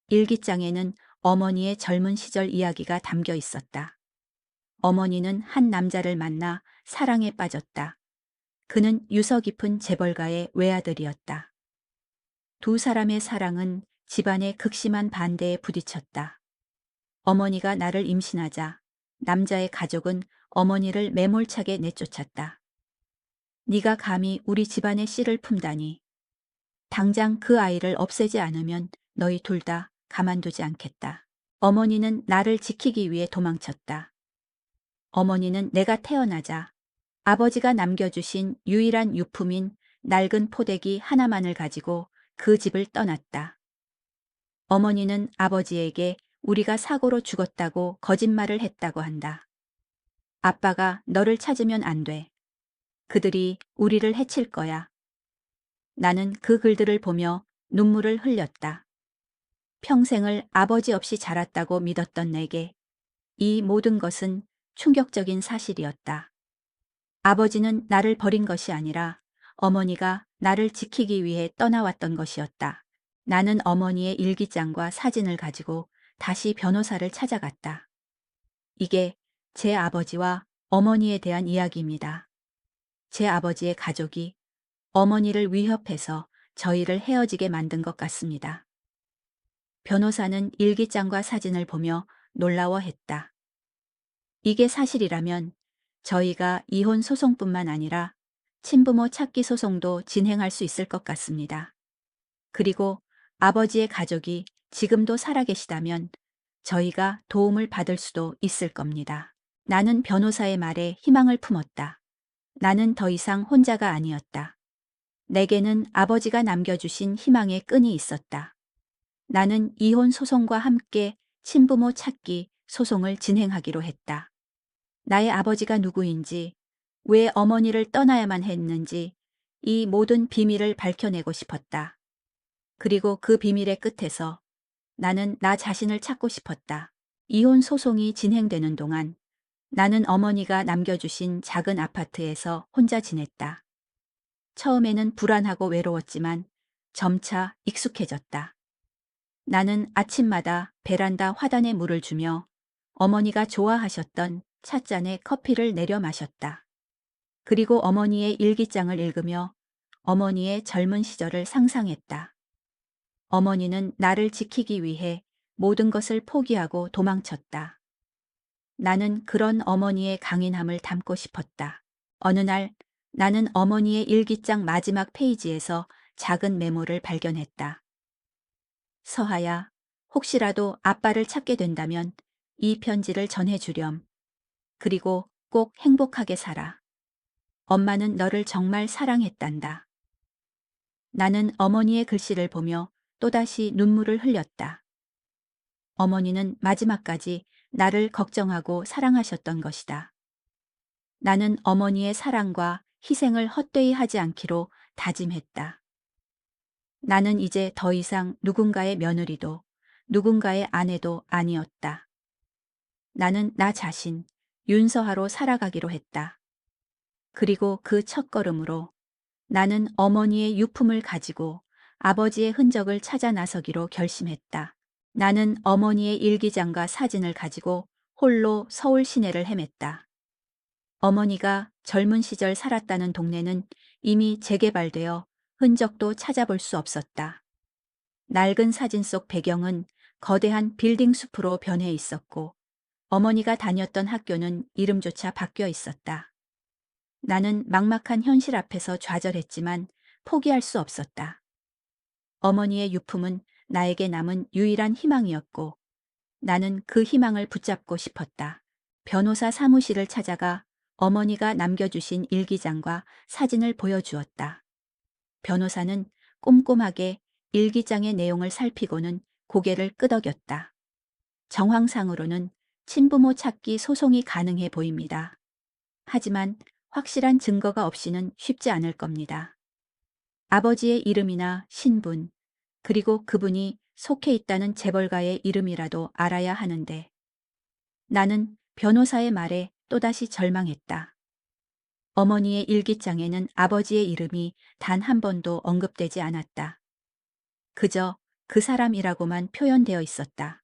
일기장에는 어머니의 젊은 시절 이야기가 담겨 있었다. 어머니는 한 남자를 만나 사랑에 빠졌다. 그는 유서 깊은 재벌가의 외아들이었다. 두 사람의 사랑은 집안의 극심한 반대에 부딪혔다. 어머니가 나를 임신하자 남자의 가족은 어머니를 매몰차게 내쫓았다. 네가 감히 우리 집안의 씨를 품다니. 당장 그 아이를 없애지 않으면 너희 둘 다 가만두지 않겠다. 어머니는 나를 지키기 위해 도망쳤다. 어머니는 내가 태어나자 아버지가 남겨주신 유일한 유품인 낡은 포대기 하나만을 가지고 그 집을 떠났다. 어머니는 아버지에게 우리가 사고로 죽었다고 거짓말을 했다고 한다. 아빠가 너를 찾으면 안 돼. 그들이 우리를 해칠 거야. 나는 그 글들을 보며 눈물을 흘렸다. 평생을 아버지 없이 자랐다고 믿었던 내게 이 모든 것은 충격적인 사실이었다. 아버지는 나를 버린 것이 아니라 어머니가 나를 지키기 위해 떠나왔던 것이었다. 나는 어머니의 일기장과 사진을 가지고 다시 변호사를 찾아갔다. 이게 제 아버지와 어머니에 대한 이야기입니다. 제 아버지의 가족이 어머니를 위협해서 저희를 헤어지게 만든 것 같습니다. 변호사는 일기장과 사진을 보며 놀라워했다. 이게 사실이라면 저희가 이혼 소송뿐만 아니라 친부모 찾기 소송도 진행할 수 있을 것 같습니다. 그리고 아버지의 가족이 지금도 살아계시다면 저희가 도움을 받을 수도 있을 겁니다. 나는 변호사의 말에 희망을 품었다. 나는 더 이상 혼자가 아니었다. 내게는 아버지가 남겨주신 희망의 끈이 있었다. 나는 이혼 소송과 함께 친부모 찾기 소송을 진행하기로 했다. 나의 아버지가 누구인지, 왜 어머니를 떠나야만 했는지 이 모든 비밀을 밝혀내고 싶었다. 그리고 그 비밀의 끝에서 나는 나 자신을 찾고 싶었다. 이혼 소송이 진행되는 동안 나는 어머니가 남겨주신 작은 아파트에서 혼자 지냈다. 처음에는 불안하고 외로웠지만 점차 익숙해졌다. 나는 아침마다 베란다 화단에 물을 주며 어머니가 좋아하셨던 찻잔에 커피를 내려 마셨다. 그리고 어머니의 일기장을 읽으며 어머니의 젊은 시절을 상상했다. 어머니는 나를 지키기 위해 모든 것을 포기하고 도망쳤다. 나는 그런 어머니의 강인함을 담고 싶었다. 어느 날 나는 어머니의 일기장 마지막 페이지에서 작은 메모를 발견했다. 서하야, 혹시라도 아빠를 찾게 된다면 이 편지를 전해주렴. 그리고 꼭 행복하게 살아. 엄마는 너를 정말 사랑했단다. 나는 어머니의 글씨를 보며 또다시 눈물을 흘렸다. 어머니는 마지막까지 나를 걱정하고 사랑하셨던 것이다. 나는 어머니의 사랑과 희생을 헛되이 하지 않기로 다짐했다. 나는 이제 더 이상 누군가의 며느리도 누군가의 아내도 아니었다. 나는 나 자신, 윤서하로 살아가기로 했다. 그리고 그 첫걸음으로 나는 어머니의 유품을 가지고 아버지의 흔적을 찾아 나서기로 결심했다. 나는 어머니의 일기장과 사진을 가지고 홀로 서울 시내를 헤맸다. 어머니가 젊은 시절 살았다는 동네는 이미 재개발되어 흔적도 찾아볼 수 없었다. 낡은 사진 속 배경은 거대한 빌딩 숲으로 변해 있었고 어머니가 다녔던 학교는 이름조차 바뀌어 있었다. 나는 막막한 현실 앞에서 좌절했지만 포기할 수 없었다. 어머니의 유품은 나에게 남은 유일한 희망이었고 나는 그 희망을 붙잡고 싶었다. 변호사 사무실을 찾아가 어머니가 남겨주신 일기장과 사진을 보여주었다. 변호사는 꼼꼼하게 일기장의 내용을 살피고는 고개를 끄덕였다. 정황상으로는 친부모 찾기 소송이 가능해 보입니다. 하지만 확실한 증거가 없이는 쉽지 않을 겁니다. 아버지의 이름이나 신분, 그리고 그분이 속해 있다는 재벌가의 이름이라도 알아야 하는데 나는 변호사의 말에 또다시 절망했다. 어머니의 일기장에는 아버지의 이름이 단 한 번도 언급되지 않았다. 그저 그 사람이라고만 표현되어 있었다.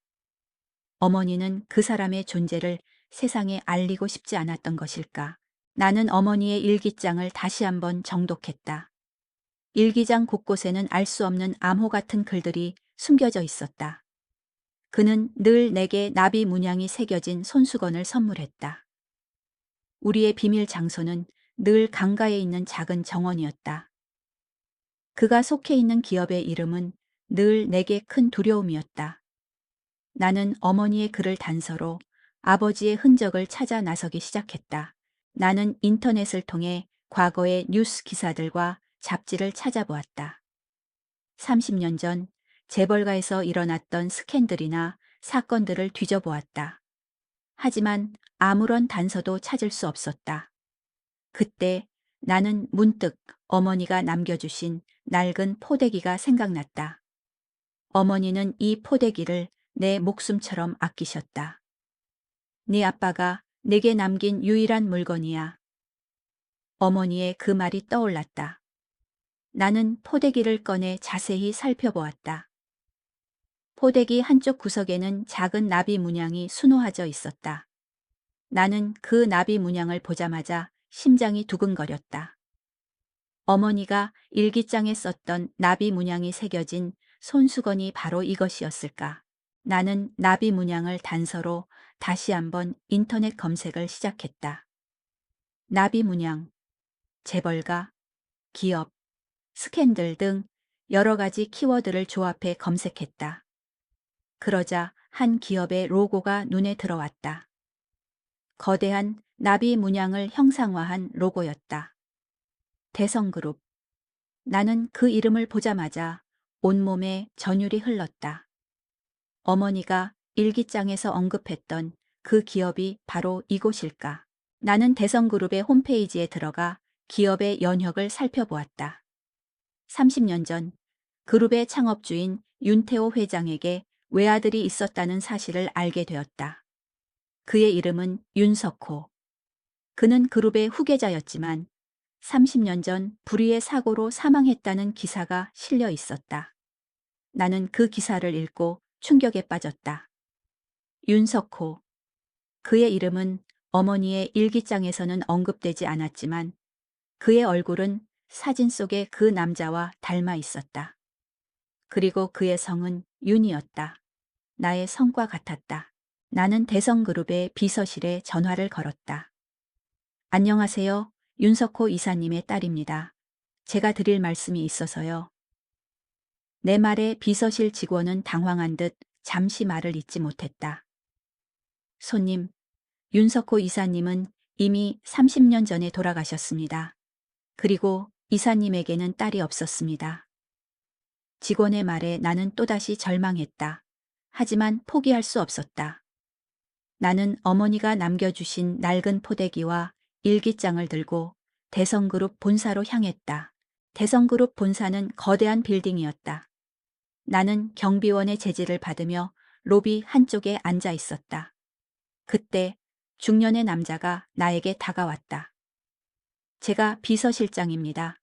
어머니는 그 사람의 존재를 세상에 알리고 싶지 않았던 것일까? 나는 어머니의 일기장을 다시 한번 정독했다. 일기장 곳곳에는 알 수 없는 암호 같은 글들이 숨겨져 있었다. 그는 늘 내게 나비 문양이 새겨진 손수건을 선물했다. 우리의 비밀 장소는 늘 강가에 있는 작은 정원이었다. 그가 속해 있는 기업의 이름은 늘 내게 큰 두려움이었다. 나는 어머니의 글을 단서로 아버지의 흔적을 찾아 나서기 시작했다. 나는 인터넷을 통해 과거의 뉴스 기사들과 잡지를 찾아보았다. 30년 전 재벌가에서 일어났던 스캔들이나 사건들을 뒤져보았다. 하지만 아무런 단서도 찾을 수 없었다. 그때 나는 문득 어머니가 남겨주신 낡은 포대기가 생각났다. 어머니는 이 포대기를 내 목숨처럼 아끼셨다. 네 아빠가 내게 남긴 유일한 물건이야. 어머니의 그 말이 떠올랐다. 나는 포대기를 꺼내 자세히 살펴보았다. 포대기 한쪽 구석에는 작은 나비 문양이 수놓아져 있었다. 나는 그 나비 문양을 보자마자 심장이 두근거렸다. 어머니가 일기장에 썼던 나비 문양이 새겨진 손수건이 바로 이것이었을까. 나는 나비 문양을 단서로 다시 한번 인터넷 검색을 시작했다. 나비 문양, 재벌가, 기업, 스캔들 등 여러 가지 키워드를 조합해 검색했다. 그러자 한 기업의 로고가 눈에 들어왔다. 거대한 나비 문양을 형상화한 로고였다. 대성그룹. 나는 그 이름을 보자마자 온몸에 전율이 흘렀다. 어머니가 일기장에서 언급했던 그 기업이 바로 이곳일까? 나는 대성그룹의 홈페이지에 들어가 기업의 연혁을 살펴보았다. 30년 전 그룹의 창업주인 윤태호 회장에게 외아들이 있었다는 사실을 알게 되었다. 그의 이름은 윤석호. 그는 그룹의 후계자였지만 30년 전 불의의 사고로 사망했다는 기사가 실려 있었다. 나는 그 기사를 읽고 충격에 빠졌다. 윤석호. 그의 이름은 어머니의 일기장에서는 언급되지 않았지만 그의 얼굴은 사진 속의 그 남자와 닮아 있었다. 그리고 그의 성은 윤이었다. 나의 성과 같았다. 나는 대성그룹의 비서실에 전화를 걸었다. 안녕하세요. 윤석호 이사님의 딸입니다. 제가 드릴 말씀이 있어서요. 내 말에 비서실 직원은 당황한 듯 잠시 말을 잇지 못했다. 손님, 윤석호 이사님은 이미 30년 전에 돌아가셨습니다. 그리고 이사님에게는 딸이 없었습니다. 직원의 말에 나는 또다시 절망했다. 하지만 포기할 수 없었다. 나는 어머니가 남겨주신 낡은 포대기와 일기장을 들고 대성그룹 본사로 향했다. 대성그룹 본사는 거대한 빌딩이었다. 나는 경비원의 제지를 받으며 로비 한쪽에 앉아 있었다. 그때 중년의 남자가 나에게 다가왔다. 제가 비서실장입니다.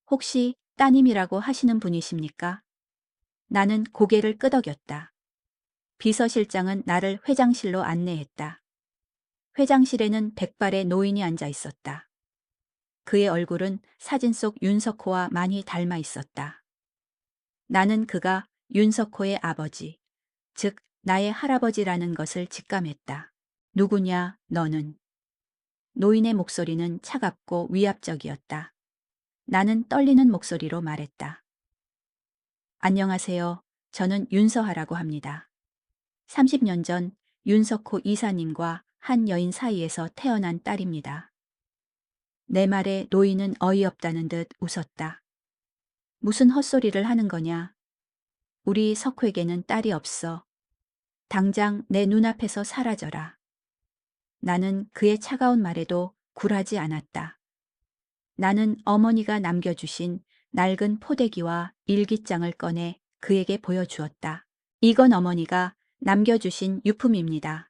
혹시 따님이라고 하시는 분이십니까? 나는 고개를 끄덕였다. 비서실장은 나를 회장실로 안내했다. 회장실에는 백발의 노인이 앉아 있었다. 그의 얼굴은 사진 속 윤석호와 많이 닮아 있었다. 나는 그가 윤석호의 아버지, 즉 나의 할아버지라는 것을 직감했다. 누구냐, 너는? 노인의 목소리는 차갑고 위압적이었다. 나는 떨리는 목소리로 말했다. 안녕하세요. 저는 윤서하라고 합니다. 30년 전 윤석호 이사님과 한 여인 사이에서 태어난 딸입니다. 내 말에 노인은 어이없다는 듯 웃었다. 무슨 헛소리를 하는 거냐? 우리 석회에게는 딸이 없어. 당장 내 눈앞에서 사라져라. 나는 그의 차가운 말에도 굴하지 않았다. 나는 어머니가 남겨주신 낡은 포대기와 일기장을 꺼내 그에게 보여주었다. 이건 어머니가 남겨주신 유품입니다.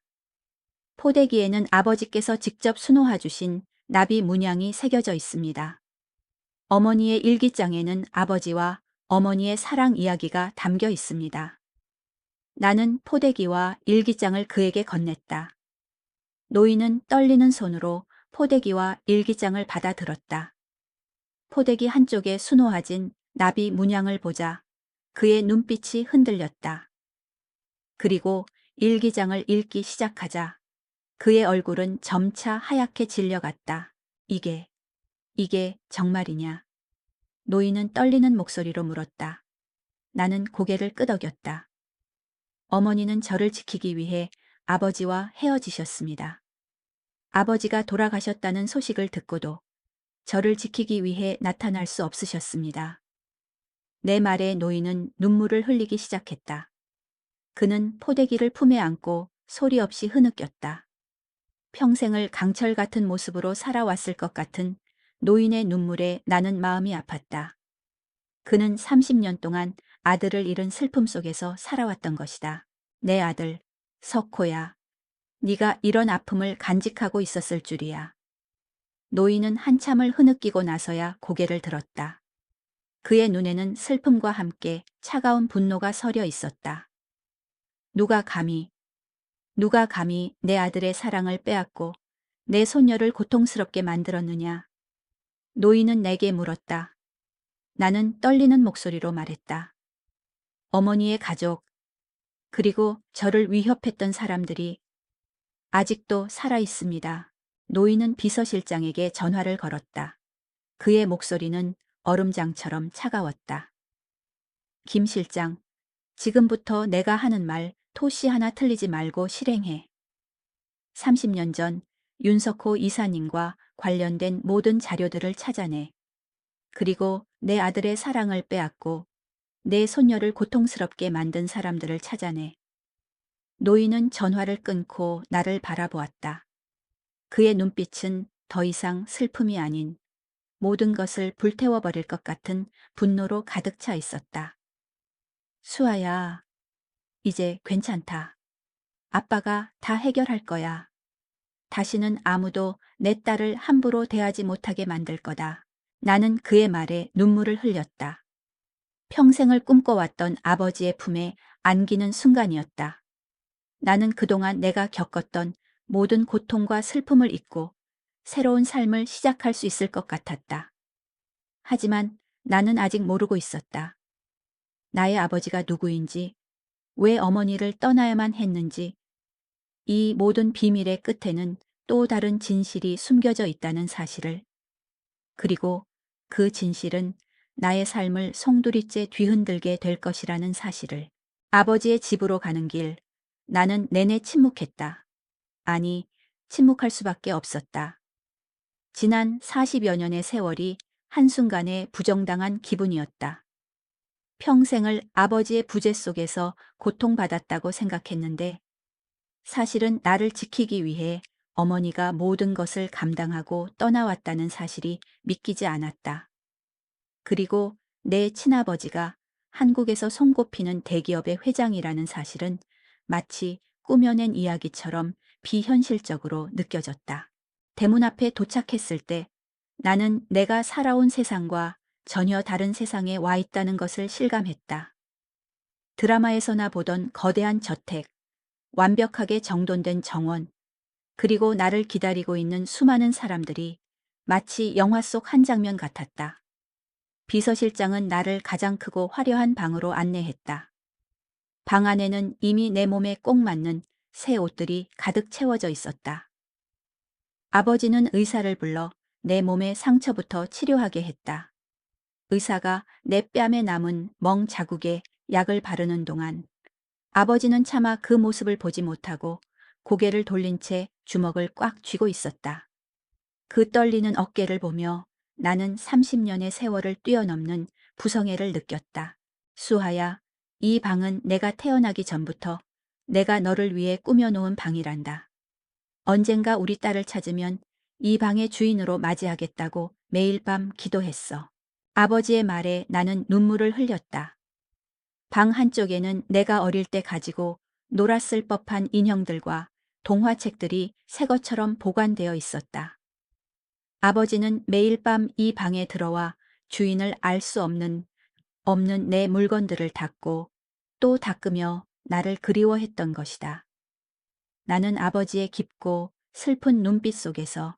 포대기에는 아버지께서 직접 수놓아 주신 나비 문양이 새겨져 있습니다. 어머니의 일기장에는 아버지와 어머니의 사랑 이야기가 담겨 있습니다. 나는 포대기와 일기장을 그에게 건넸다. 노인은 떨리는 손으로 포대기와 일기장을 받아들었다. 포대기 한쪽에 수놓아진 나비 문양을 보자 그의 눈빛이 흔들렸다. 그리고 일기장을 읽기 시작하자 그의 얼굴은 점차 하얗게 질려갔다. 이게 정말이냐? 노인은 떨리는 목소리로 물었다. 나는 고개를 끄덕였다. 어머니는 저를 지키기 위해 아버지와 헤어지셨습니다. 아버지가 돌아가셨다는 소식을 듣고도 저를 지키기 위해 나타날 수 없으셨습니다. 내 말에 노인은 눈물을 흘리기 시작했다. 그는 포대기를 품에 안고 소리 없이 흐느꼈다. 평생을 강철 같은 모습으로 살아왔을 것 같은 노인의 눈물에 나는 마음이 아팠다. 그는 30년 동안 아들을 잃은 슬픔 속에서 살아왔던 것이다. 내 아들, 석호야. 네가 이런 아픔을 간직하고 있었을 줄이야. 노인은 한참을 흐느끼고 나서야 고개를 들었다. 그의 눈에는 슬픔과 함께 차가운 분노가 서려 있었다. 누가 감히, 누가 감히 내 아들의 사랑을 빼앗고 내 손녀를 고통스럽게 만들었느냐. 노인은 내게 물었다. 나는 떨리는 목소리로 말했다. 어머니의 가족, 그리고 저를 위협했던 사람들이 아직도 살아 있습니다. 노인은 비서실장에게 전화를 걸었다. 그의 목소리는 얼음장처럼 차가웠다. 김 실장, 지금부터 내가 하는 말 토시 하나 틀리지 말고 실행해. 30년 전 윤석호 이사님과 관련된 모든 자료들을 찾아내. 그리고 내 아들의 사랑을 빼앗고 내 손녀를 고통스럽게 만든 사람들을 찾아내. 노인은 전화를 끊고 나를 바라보았다. 그의 눈빛은 더 이상 슬픔이 아닌 모든 것을 불태워버릴 것 같은 분노로 가득 차 있었다. 수아야, 이제 괜찮다. 아빠가 다 해결할 거야. 다시는 아무도 내 딸을 함부로 대하지 못하게 만들 거다. 나는 그의 말에 눈물을 흘렸다. 평생을 꿈꿔왔던 아버지의 품에 안기는 순간이었다. 나는 그동안 내가 겪었던 모든 고통과 슬픔을 잊고 새로운 삶을 시작할 수 있을 것 같았다. 하지만 나는 아직 모르고 있었다. 나의 아버지가 누구인지, 왜 어머니를 떠나야만 했는지, 이 모든 비밀의 끝에는 또 다른 진실이 숨겨져 있다는 사실을. 그리고 그 진실은 나의 삶을 송두리째 뒤흔들게 될 것이라는 사실을. 아버지의 집으로 가는 길, 나는 내내 침묵했다. 아니, 침묵할 수밖에 없었다. 지난 40여 년의 세월이 한순간에 부정당한 기분이었다. 평생을 아버지의 부재 속에서 고통받았다고 생각했는데 사실은 나를 지키기 위해 어머니가 모든 것을 감당하고 떠나왔다는 사실이 믿기지 않았다. 그리고 내 친아버지가 한국에서 손꼽히는 대기업의 회장이라는 사실은 마치 꾸며낸 이야기처럼 비현실적으로 느껴졌다. 대문 앞에 도착했을 때 나는 내가 살아온 세상과 전혀 다른 세상에 와 있다는 것을 실감했다. 드라마에서나 보던 거대한 저택, 완벽하게 정돈된 정원, 그리고 나를 기다리고 있는 수많은 사람들이 마치 영화 속 한 장면 같았다. 비서실장은 나를 가장 크고 화려한 방으로 안내했다. 방 안에는 이미 내 몸에 꼭 맞는 새 옷들이 가득 채워져 있었다. 아버지는 의사를 불러 내 몸의 상처부터 치료하게 했다. 의사가 내 뺨에 남은 멍 자국에 약을 바르는 동안 아버지는 차마 그 모습을 보지 못하고 고개를 돌린 채 주먹을 꽉 쥐고 있었다. 그 떨리는 어깨를 보며 나는 30년의 세월을 뛰어넘는 부성애를 느꼈다. 수하야, 이 방은 내가 태어나기 전부터 내가 너를 위해 꾸며놓은 방이란다. 언젠가 우리 딸을 찾으면 이 방의 주인으로 맞이하겠다고 매일 밤 기도했어. 아버지의 말에 나는 눈물을 흘렸다. 방 한쪽에는 내가 어릴 때 가지고 놀았을 법한 인형들과 동화책들이 새 것처럼 보관되어 있었다. 아버지는 매일 밤 이 방에 들어와 주인을 알 수 없는 내 물건들을 닦고 또 닦으며 나를 그리워했던 것이다. 나는 아버지의 깊고 슬픈 눈빛 속에서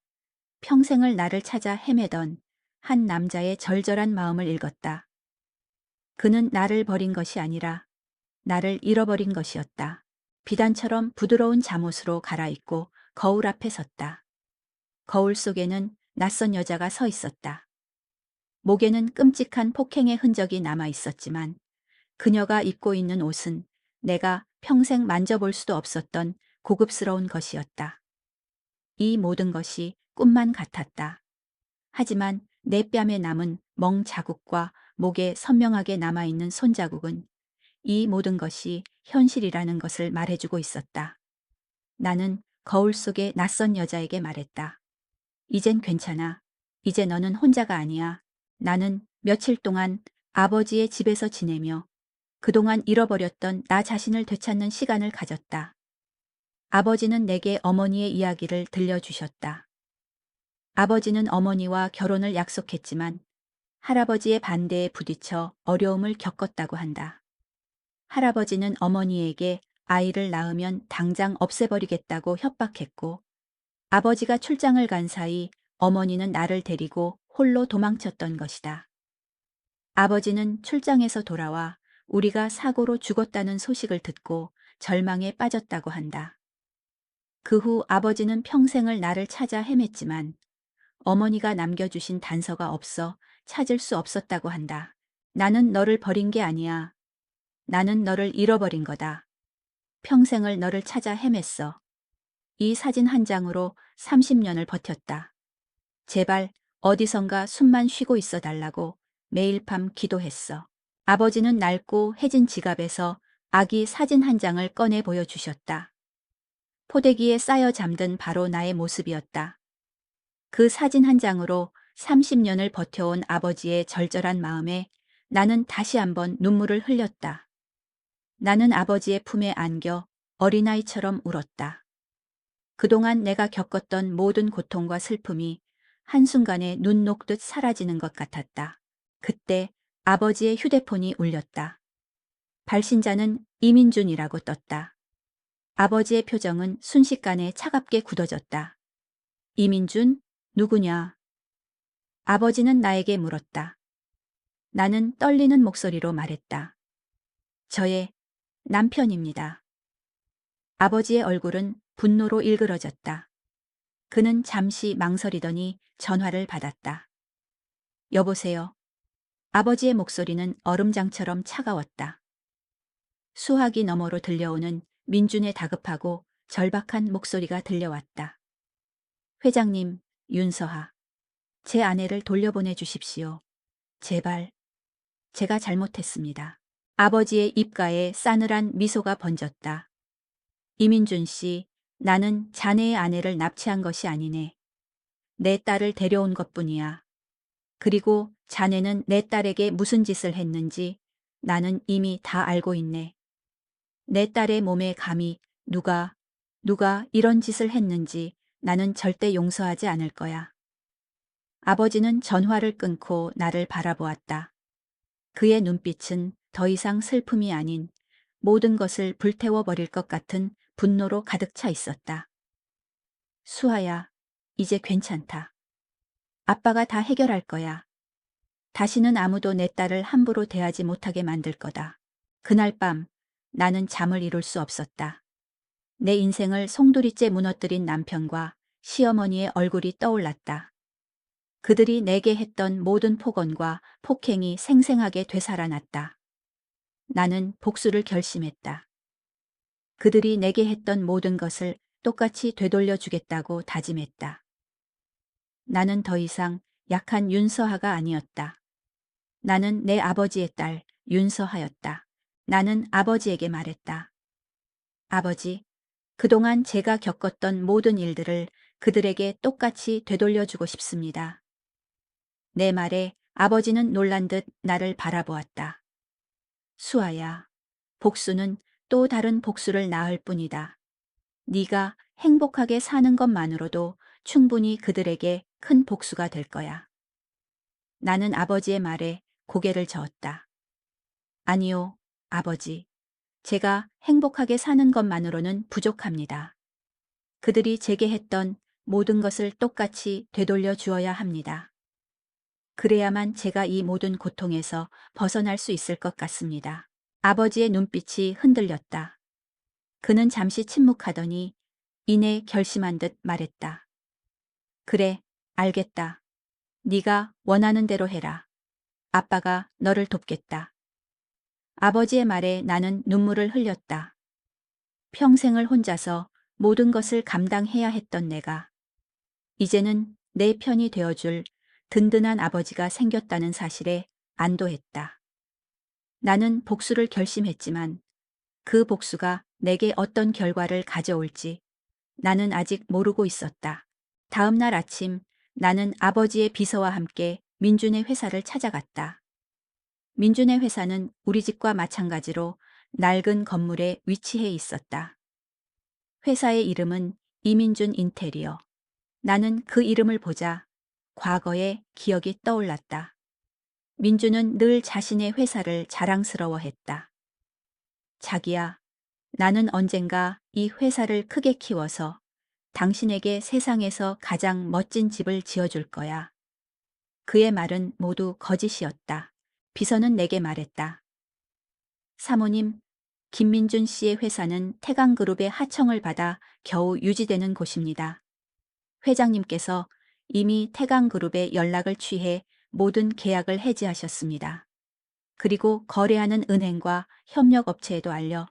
평생을 나를 찾아 헤매던 한 남자의 절절한 마음을 읽었다. 그는 나를 버린 것이 아니라 나를 잃어버린 것이었다. 비단처럼 부드러운 잠옷으로 갈아입고 거울 앞에 섰다. 거울 속에는 낯선 여자가 서 있었다. 목에는 끔찍한 폭행의 흔적이 남아 있었지만 그녀가 입고 있는 옷은 내가 평생 만져볼 수도 없었던 고급스러운 것이었다. 이 모든 것이 꿈만 같았다. 하지만 내 뺨에 남은 멍 자국과 목에 선명하게 남아있는 손자국은 이 모든 것이 현실이라는 것을 말해주고 있었다. 나는 거울 속의 낯선 여자에게 말했다. 이젠 괜찮아. 이제 너는 혼자가 아니야. 나는 며칠 동안 아버지의 집에서 지내며 그동안 잃어버렸던 나 자신을 되찾는 시간을 가졌다. 아버지는 내게 어머니의 이야기를 들려주셨다. 아버지는 어머니와 결혼을 약속했지만 할아버지의 반대에 부딪혀 어려움을 겪었다고 한다. 할아버지는 어머니에게 아이를 낳으면 당장 없애버리겠다고 협박했고 아버지가 출장을 간 사이 어머니는 나를 데리고 홀로 도망쳤던 것이다. 아버지는 출장에서 돌아와 우리가 사고로 죽었다는 소식을 듣고 절망에 빠졌다고 한다. 그 후 아버지는 평생을 나를 찾아 헤맸지만 어머니가 남겨주신 단서가 없어 찾을 수 없었다고 한다. 나는 너를 버린 게 아니야. 나는 너를 잃어버린 거다. 평생을 너를 찾아 헤맸어. 이 사진 한 장으로 30년을 버텼다. 제발 어디선가 숨만 쉬고 있어 달라고 매일 밤 기도했어. 아버지는 낡고 해진 지갑에서 아기 사진 한 장을 꺼내 보여주셨다. 포대기에 쌓여 잠든 바로 나의 모습이었다. 그 사진 한 장으로 30년을 버텨온 아버지의 절절한 마음에 나는 다시 한번 눈물을 흘렸다. 나는 아버지의 품에 안겨 어린아이처럼 울었다. 그동안 내가 겪었던 모든 고통과 슬픔이 한순간에 눈 녹듯 사라지는 것 같았다. 그때 아버지의 휴대폰이 울렸다. 발신자는 이민준이라고 떴다. 아버지의 표정은 순식간에 차갑게 굳어졌다. 이민준? 누구냐? 아버지는 나에게 물었다. 나는 떨리는 목소리로 말했다. 저의 남편입니다. 아버지의 얼굴은 분노로 일그러졌다. 그는 잠시 망설이더니 전화를 받았다. 여보세요. 아버지의 목소리는 얼음장처럼 차가웠다. 수화기 너머로 들려오는 민준의 다급하고 절박한 목소리가 들려왔다. 회장님, 윤서하. 제 아내를 돌려보내 주십시오. 제발. 제가 잘못했습니다. 아버지의 입가에 싸늘한 미소가 번졌다. 이민준 씨, 나는 자네의 아내를 납치한 것이 아니네. 내 딸을 데려온 것뿐이야. 그리고 자네는 내 딸에게 무슨 짓을 했는지 나는 이미 다 알고 있네. 내 딸의 몸에 감히 누가 이런 짓을 했는지 나는 절대 용서하지 않을 거야. 아버지는 전화를 끊고 나를 바라보았다. 그의 눈빛은 더 이상 슬픔이 아닌 모든 것을 불태워버릴 것 같은 분노로 가득 차 있었다. 수아야, 이제 괜찮다. 아빠가 다 해결할 거야. 다시는 아무도 내 딸을 함부로 대하지 못하게 만들 거다. 그날 밤 나는 잠을 이룰 수 없었다. 내 인생을 송두리째 무너뜨린 남편과 시어머니의 얼굴이 떠올랐다. 그들이 내게 했던 모든 폭언과 폭행이 생생하게 되살아났다. 나는 복수를 결심했다. 그들이 내게 했던 모든 것을 똑같이 되돌려 주겠다고 다짐했다. 나는 더 이상 약한 윤서하가 아니었다. 나는 내 아버지의 딸 윤서하였다. 나는 아버지에게 말했다. 아버지, 그동안 제가 겪었던 모든 일들을 그들에게 똑같이 되돌려주고 싶습니다. 내 말에 아버지는 놀란 듯 나를 바라보았다. 수아야, 복수는 또 다른 복수를 낳을 뿐이다. 네가 행복하게 사는 것만으로도 충분히 그들에게 큰 복수가 될 거야. 나는 아버지의 말에 고개를 저었다. 아니요, 아버지. 제가 행복하게 사는 것만으로는 부족합니다. 그들이 제게 했던 모든 것을 똑같이 되돌려 주어야 합니다. 그래야만 제가 이 모든 고통에서 벗어날 수 있을 것 같습니다. 아버지의 눈빛이 흔들렸다. 그는 잠시 침묵하더니 이내 결심한 듯 말했다. 그래, 알겠다. 네가 원하는 대로 해라. 아빠가 너를 돕겠다. 아버지의 말에 나는 눈물을 흘렸다. 평생을 혼자서 모든 것을 감당해야 했던 내가 이제는 내 편이 되어줄 든든한 아버지가 생겼다는 사실에 안도했다. 나는 복수를 결심했지만 그 복수가 내게 어떤 결과를 가져올지 나는 아직 모르고 있었다. 다음 날 아침 나는 아버지의 비서와 함께 민준의 회사를 찾아갔다. 민준의 회사는 우리 집과 마찬가지로 낡은 건물에 위치해 있었다. 회사의 이름은 이민준 인테리어. 나는 그 이름을 보자 과거의 기억이 떠올랐다. 민준은 늘 자신의 회사를 자랑스러워했다. 자기야, 나는 언젠가 이 회사를 크게 키워서 당신에게 세상에서 가장 멋진 집을 지어줄 거야. 그의 말은 모두 거짓이었다. 비서는 내게 말했다. 사모님, 김민준 씨의 회사는 태강그룹의 하청을 받아 겨우 유지되는 곳입니다. 회장님께서 이미 태강그룹에 연락을 취해 모든 계약을 해지하셨습니다. 그리고 거래하는 은행과 협력업체에도 알려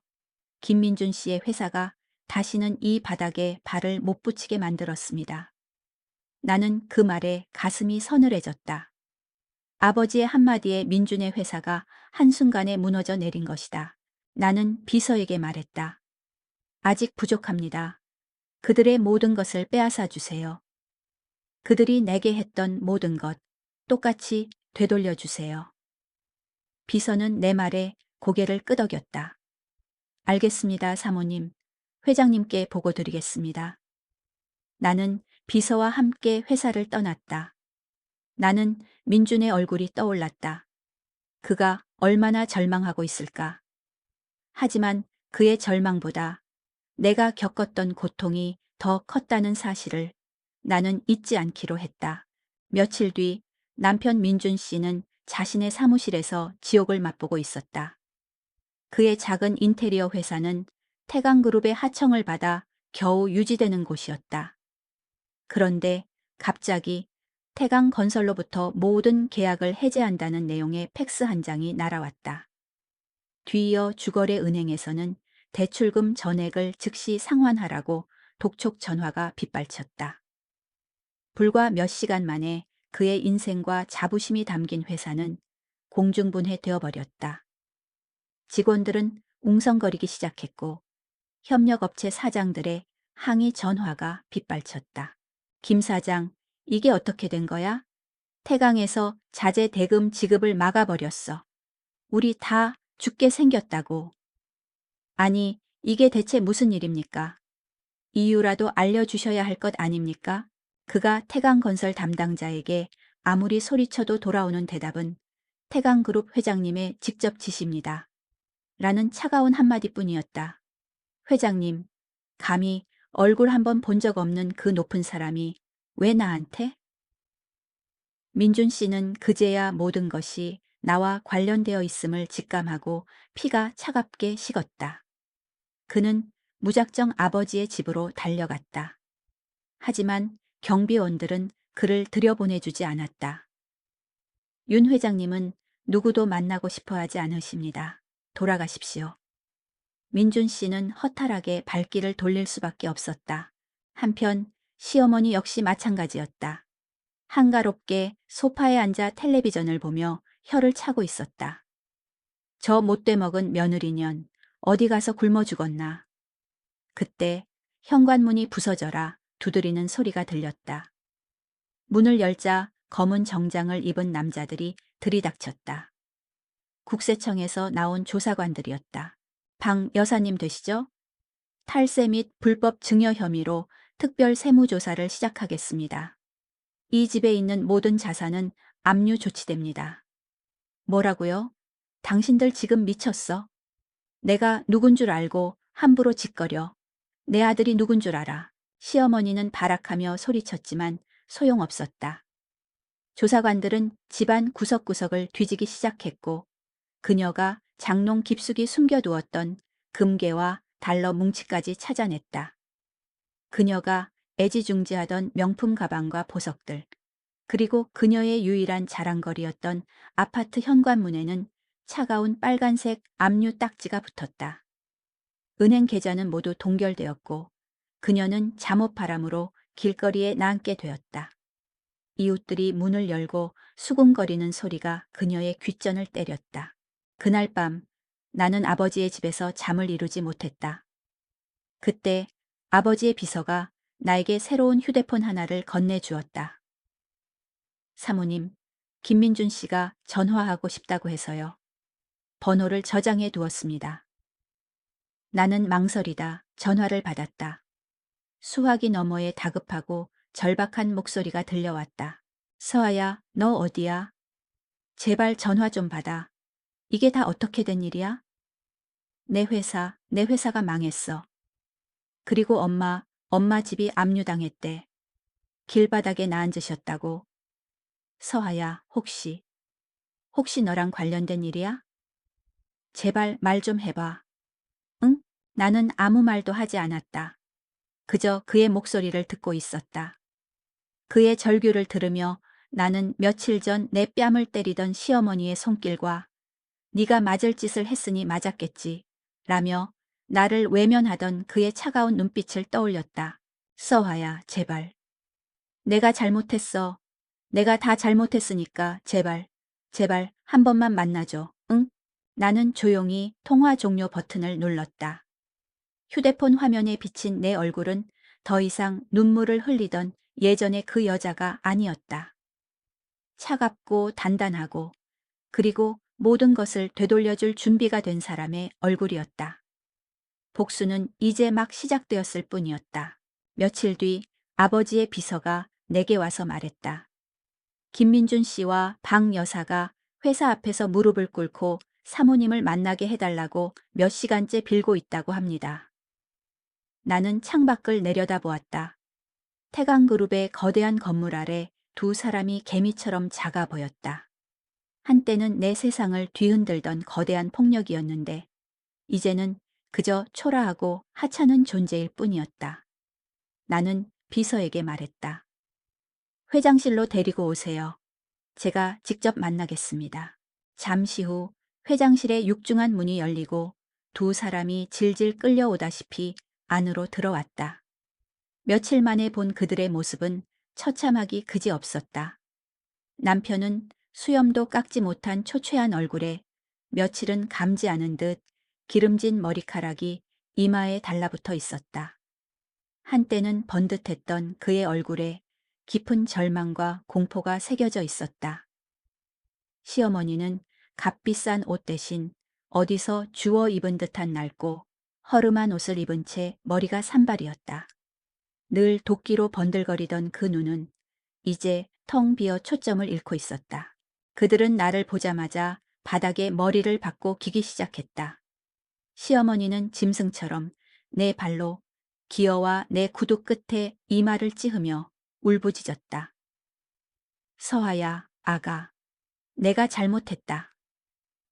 김민준 씨의 회사가 다시는 이 바닥에 발을 못 붙이게 만들었습니다. 나는 그 말에 가슴이 서늘해졌다. 아버지의 한마디에 민준의 회사가 한순간에 무너져 내린 것이다. 나는 비서에게 말했다. 아직 부족합니다. 그들의 모든 것을 빼앗아 주세요. 그들이 내게 했던 모든 것 똑같이 되돌려 주세요. 비서는 내 말에 고개를 끄덕였다. 알겠습니다, 사모님. 회장님께 보고 드리겠습니다. 나는 비서와 함께 회사를 떠났다. 나는 민준의 얼굴이 떠올랐다. 그가 얼마나 절망하고 있을까. 하지만 그의 절망보다 내가 겪었던 고통이 더 컸다는 사실을 나는 잊지 않기로 했다. 며칠 뒤 남편 민준 씨는 자신의 사무실에서 지옥을 맛보고 있었다. 그의 작은 인테리어 회사는 태강그룹의 하청을 받아 겨우 유지되는 곳이었다. 그런데 갑자기 태강건설로부터 모든 계약을 해제한다는 내용의 팩스 한 장이 날아왔다. 뒤이어 주거래 은행에서는 대출금 전액을 즉시 상환하라고 독촉 전화가 빗발쳤다. 불과 몇 시간 만에 그의 인생과 자부심이 담긴 회사는 공중분해되어 버렸다. 직원들은 웅성거리기 시작했고 협력업체 사장들의 항의 전화가 빗발쳤다. 김 사장, 이게 어떻게 된 거야? 태강에서 자재 대금 지급을 막아버렸어. 우리 다 죽게 생겼다고. 아니, 이게 대체 무슨 일입니까? 이유라도 알려주셔야 할 것 아닙니까? 그가 태강건설 담당자에게 아무리 소리쳐도 돌아오는 대답은 태강그룹 회장님의 직접 지시입니다. 라는 차가운 한마디뿐이었다. 회장님, 감히 얼굴 한번 본 적 없는 그 높은 사람이 왜 나한테? 민준 씨는 그제야 모든 것이 나와 관련되어 있음을 직감하고 피가 차갑게 식었다. 그는 무작정 아버지의 집으로 달려갔다. 하지만 경비원들은 그를 들여보내주지 않았다. 윤 회장님은 누구도 만나고 싶어 하지 않으십니다. 돌아가십시오. 민준 씨는 허탈하게 발길을 돌릴 수밖에 없었다. 한편 시어머니 역시 마찬가지였다. 한가롭게 소파에 앉아 텔레비전을 보며 혀를 차고 있었다. 저 못돼 먹은 며느리년 어디 가서 굶어 죽었나. 그때 현관문이 부서져라 두드리는 소리가 들렸다. 문을 열자 검은 정장을 입은 남자들이 들이닥쳤다. 국세청에서 나온 조사관들이었다. 방 여사님 되시죠? 탈세 및 불법 증여 혐의로 특별 세무조사를 시작하겠습니다. 이 집에 있는 모든 자산은 압류 조치됩니다. 뭐라고요? 당신들 지금 미쳤어? 내가 누군 줄 알고 함부로 짓거려. 내 아들이 누군 줄 알아. 시어머니는 발악하며 소리쳤지만 소용없었다. 조사관들은 집안 구석구석을 뒤지기 시작했고 그녀가 장롱 깊숙이 숨겨두었던 금괴와 달러 뭉치까지 찾아냈다. 그녀가 애지중지하던 명품 가방과 보석들, 그리고 그녀의 유일한 자랑거리였던 아파트 현관문에는 차가운 빨간색 압류 딱지가 붙었다. 은행 계좌는 모두 동결되었고 그녀는 잠옷바람으로 길거리에 나앉게 되었다. 이웃들이 문을 열고 수군거리는 소리가 그녀의 귓전을 때렸다. 그날 밤 나는 아버지의 집에서 잠을 이루지 못했다. 그때 아버지의 비서가 나에게 새로운 휴대폰 하나를 건네주었다. 사모님, 김민준 씨가 전화하고 싶다고 해서요. 번호를 저장해 두었습니다. 나는 망설이다 전화를 받았다. 수화기 너머에 다급하고 절박한 목소리가 들려왔다. 서아야, 너 어디야? 제발 전화 좀 받아. 이게 다 어떻게 된 일이야? 내 회사가 망했어. 그리고 엄마 집이 압류당했대. 길바닥에 나앉으셨다고. 서아야, 혹시 너랑 관련된 일이야? 제발 말 좀 해봐. 응? 나는 아무 말도 하지 않았다. 그저 그의 목소리를 듣고 있었다. 그의 절규를 들으며 나는 며칠 전 내 뺨을 때리던 시어머니의 손길과 네가 맞을 짓을 했으니 맞았겠지 라며 나를 외면하던 그의 차가운 눈빛을 떠올렸다. 서화야, 제발. 내가 잘못했어. 내가 다 잘못했으니까 제발 한 번만 만나줘. 응? 나는 조용히 통화 종료 버튼을 눌렀다. 휴대폰 화면에 비친 내 얼굴은 더 이상 눈물을 흘리던 예전의 그 여자가 아니었다. 차갑고 단단하고 그리고 모든 것을 되돌려줄 준비가 된 사람의 얼굴이었다. 복수는 이제 막 시작되었을 뿐이었다. 며칠 뒤 아버지의 비서가 내게 와서 말했다. 김민준 씨와 방 여사가 회사 앞에서 무릎을 꿇고 사모님을 만나게 해달라고 몇 시간째 빌고 있다고 합니다. 나는 창밖을 내려다보았다. 태강그룹의 거대한 건물 아래 두 사람이 개미처럼 작아 보였다. 한때는 내 세상을 뒤흔들던 거대한 폭력이었는데 이제는 그저 초라하고 하찮은 존재일 뿐이었다. 나는 비서에게 말했다. 회장실로 데리고 오세요. 제가 직접 만나겠습니다. 잠시 후 회장실의 육중한 문이 열리고 두 사람이 질질 끌려오다시피 안으로 들어왔다. 며칠 만에 본 그들의 모습은 처참하기 그지없었다. 남편은 수염도 깎지 못한 초췌한 얼굴에 며칠은 감지 않은 듯 기름진 머리카락이 이마에 달라붙어 있었다. 한때는 번듯했던 그의 얼굴에 깊은 절망과 공포가 새겨져 있었다. 시어머니는 값비싼 옷 대신 어디서 주워 입은 듯한 낡고 허름한 옷을 입은 채 머리가 산발이었다. 늘 도끼로 번들거리던 그 눈은 이제 텅 비어 초점을 잃고 있었다. 그들은 나를 보자마자 바닥에 머리를 박고 기기 시작했다. 시어머니는 짐승처럼 내 발로 기어와 내 구두 끝에 이마를 찌으며 울부짖었다. 서아야, 아가. 내가 잘못했다.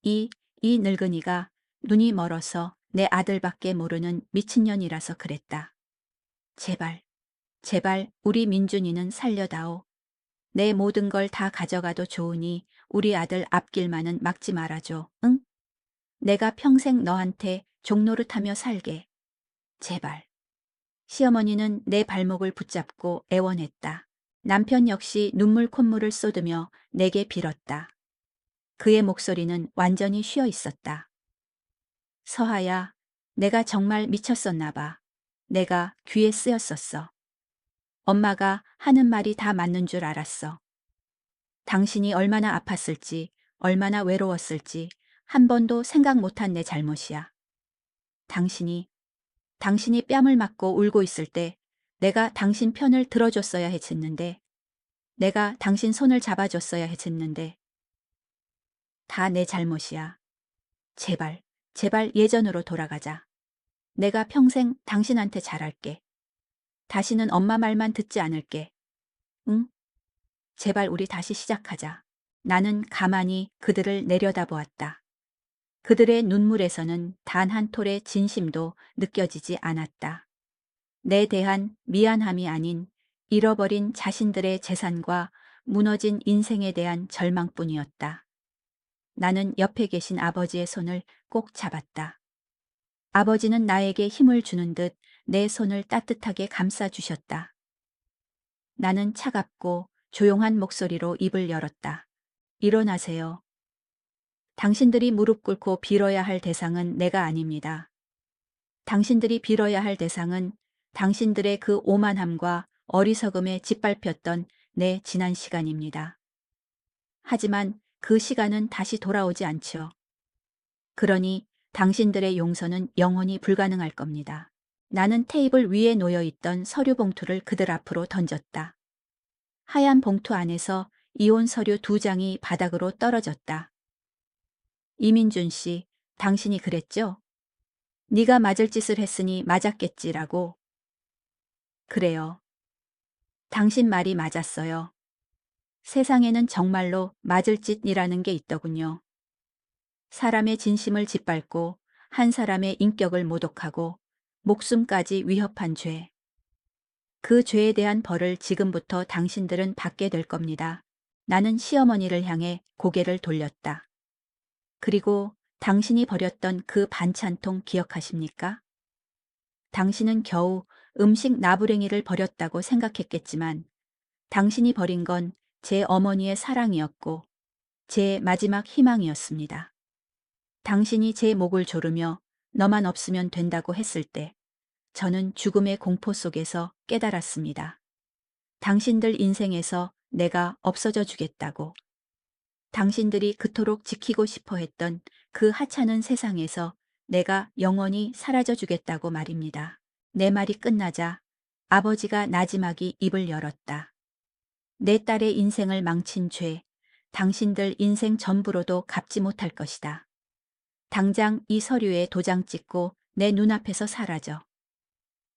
이 늙은이가 눈이 멀어서 내 아들밖에 모르는 미친년이라서 그랬다. 제발 우리 민준이는 살려다오. 내 모든 걸 다 가져가도 좋으니 우리 아들 앞길만은 막지 말아줘. 응? 내가 평생 너한테 종노릇하며 살게. 제발. 시어머니는 내 발목을 붙잡고 애원했다. 남편 역시 눈물 콧물을 쏟으며 내게 빌었다. 그의 목소리는 완전히 쉬어 있었다. 서하야, 내가 정말 미쳤었나 봐. 내가 귀에 쓰였었어. 엄마가 하는 말이 다 맞는 줄 알았어. 당신이 얼마나 아팠을지, 얼마나 외로웠을지 한 번도 생각 못한 내 잘못이야. 당신이 뺨을 맞고 울고 있을 때 내가 당신 편을 들어줬어야 했었는데, 내가 당신 손을 잡아줬어야 했었는데, 다 내 잘못이야. 제발 예전으로 돌아가자. 내가 평생 당신한테 잘할게. 다시는 엄마 말만 듣지 않을게. 응? 제발 우리 다시 시작하자. 나는 가만히 그들을 내려다보았다. 그들의 눈물에서는 단 한 톨의 진심도 느껴지지 않았다. 내 대한 미안함이 아닌 잃어버린 자신들의 재산과 무너진 인생에 대한 절망뿐이었다. 나는 옆에 계신 아버지의 손을 꼭 잡았다. 아버지는 나에게 힘을 주는 듯 내 손을 따뜻하게 감싸 주셨다. 나는 차갑고 조용한 목소리로 입을 열었다. 일어나세요. 당신들이 무릎 꿇고 빌어야 할 대상은 내가 아닙니다. 당신들이 빌어야 할 대상은 당신들의 그 오만함과 어리석음에 짓밟혔던 내 지난 시간입니다. 하지만 그 시간은 다시 돌아오지 않죠. 그러니 당신들의 용서는 영원히 불가능할 겁니다. 나는 테이블 위에 놓여 있던 서류 봉투를 그들 앞으로 던졌다. 하얀 봉투 안에서 이혼 서류 2장이 바닥으로 떨어졌다. 이민준 씨, 당신이 그랬죠? 네가 맞을 짓을 했으니 맞았겠지라고. 그래요. 당신 말이 맞았어요. 세상에는 정말로 맞을 짓이라는 게 있더군요. 사람의 진심을 짓밟고 한 사람의 인격을 모독하고 목숨까지 위협한 죄. 그 죄에 대한 벌을 지금부터 당신들은 받게 될 겁니다. 나는 시어머니를 향해 고개를 돌렸다. 그리고 당신이 버렸던 그 반찬통 기억하십니까? 당신은 겨우 음식 나부랭이를 버렸다고 생각했겠지만 당신이 버린 건 제 어머니의 사랑이었고 제 마지막 희망이었습니다. 당신이 제 목을 조르며 너만 없으면 된다고 했을 때 저는 죽음의 공포 속에서 깨달았습니다. 당신들 인생에서 내가 없어져 주겠다고. 당신들이 그토록 지키고 싶어 했던 그 하찮은 세상에서 내가 영원히 사라져 주겠다고 말입니다. 내 말이 끝나자 아버지가 나지막이 입을 열었다. 내 딸의 인생을 망친 죄, 당신들 인생 전부로도 갚지 못할 것이다. 당장 이 서류에 도장 찍고 내 눈앞에서 사라져.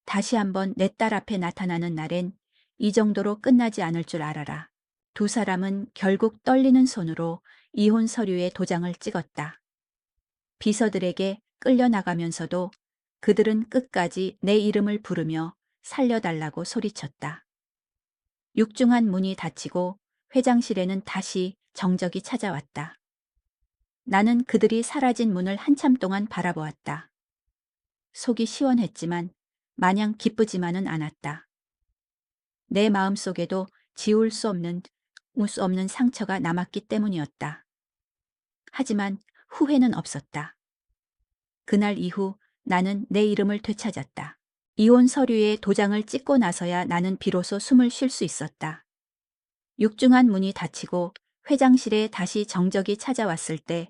다시 한번 내 딸 앞에 나타나는 날엔 이 정도로 끝나지 않을 줄 알아라. 두 사람은 결국 떨리는 손으로 이혼 서류에 도장을 찍었다. 비서들에게 끌려나가면서도 그들은 끝까지 내 이름을 부르며 살려달라고 소리쳤다. 육중한 문이 닫히고 회장실에는 다시 정적이 찾아왔다. 나는 그들이 사라진 문을 한참 동안 바라보았다. 속이 시원했지만 마냥 기쁘지만은 않았다. 내 마음속에도 지울 수 없는, 울 수 없는 상처가 남았기 때문이었다. 하지만 후회는 없었다. 그날 이후 나는 내 이름을 되찾았다. 이혼 서류에 도장을 찍고 나서야 나는 비로소 숨을 쉴 수 있었다. 육중한 문이 닫히고 회장실에 다시 정적이 찾아왔을 때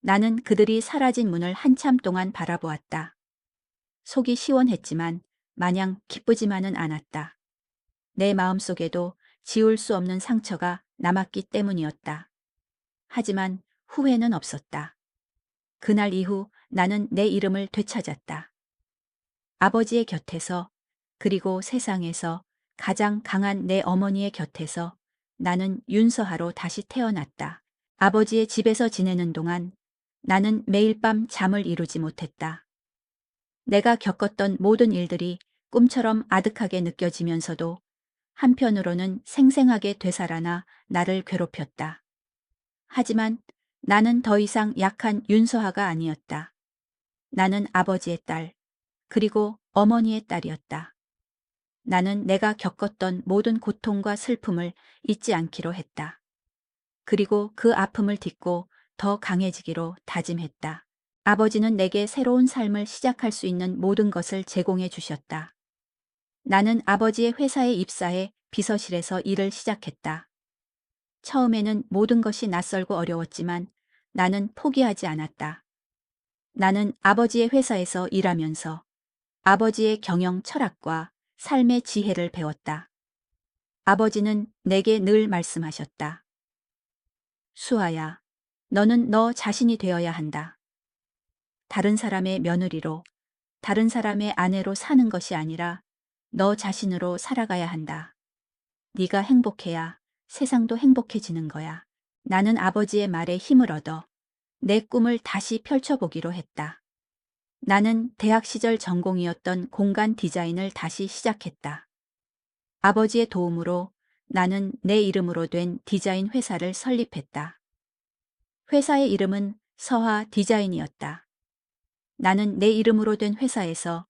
나는 그들이 사라진 문을 한참 동안 바라보았다. 속이 시원했지만 마냥 기쁘지만은 않았다. 내 마음속에도 지울 수 없는 상처가 남았기 때문이었다. 하지만 후회는 없었다. 그날 이후 나는 내 이름을 되찾았다. 아버지의 곁에서 그리고 세상에서 가장 강한 내 어머니의 곁에서 나는 윤서하로 다시 태어났다. 아버지의 집에서 지내는 동안 나는 매일 밤 잠을 이루지 못했다. 내가 겪었던 모든 일들이 꿈처럼 아득하게 느껴지면서도 한편으로는 생생하게 되살아나 나를 괴롭혔다. 하지만 나는 더 이상 약한 윤서하가 아니었다. 나는 아버지의 딸, 그리고 어머니의 딸이었다. 나는 내가 겪었던 모든 고통과 슬픔을 잊지 않기로 했다. 그리고 그 아픔을 딛고 더 강해지기로 다짐했다. 아버지는 내게 새로운 삶을 시작할 수 있는 모든 것을 제공해 주셨다. 나는 아버지의 회사에 입사해 비서실에서 일을 시작했다. 처음에는 모든 것이 낯설고 어려웠지만 나는 포기하지 않았다. 나는 아버지의 회사에서 일하면서 아버지의 경영 철학과 삶의 지혜를 배웠다. 아버지는 내게 늘 말씀하셨다. 수아야, 너는 너 자신이 되어야 한다. 다른 사람의 며느리로, 다른 사람의 아내로 사는 것이 아니라 너 자신으로 살아가야 한다. 네가 행복해야 세상도 행복해지는 거야. 나는 아버지의 말에 힘을 얻어 내 꿈을 다시 펼쳐보기로 했다. 나는 대학 시절 전공이었던 공간 디자인을 다시 시작했다. 아버지의 도움으로 나는 내 이름으로 된 디자인 회사를 설립했다. 회사의 이름은 서하 디자인이었다. 나는 내 이름으로 된 회사에서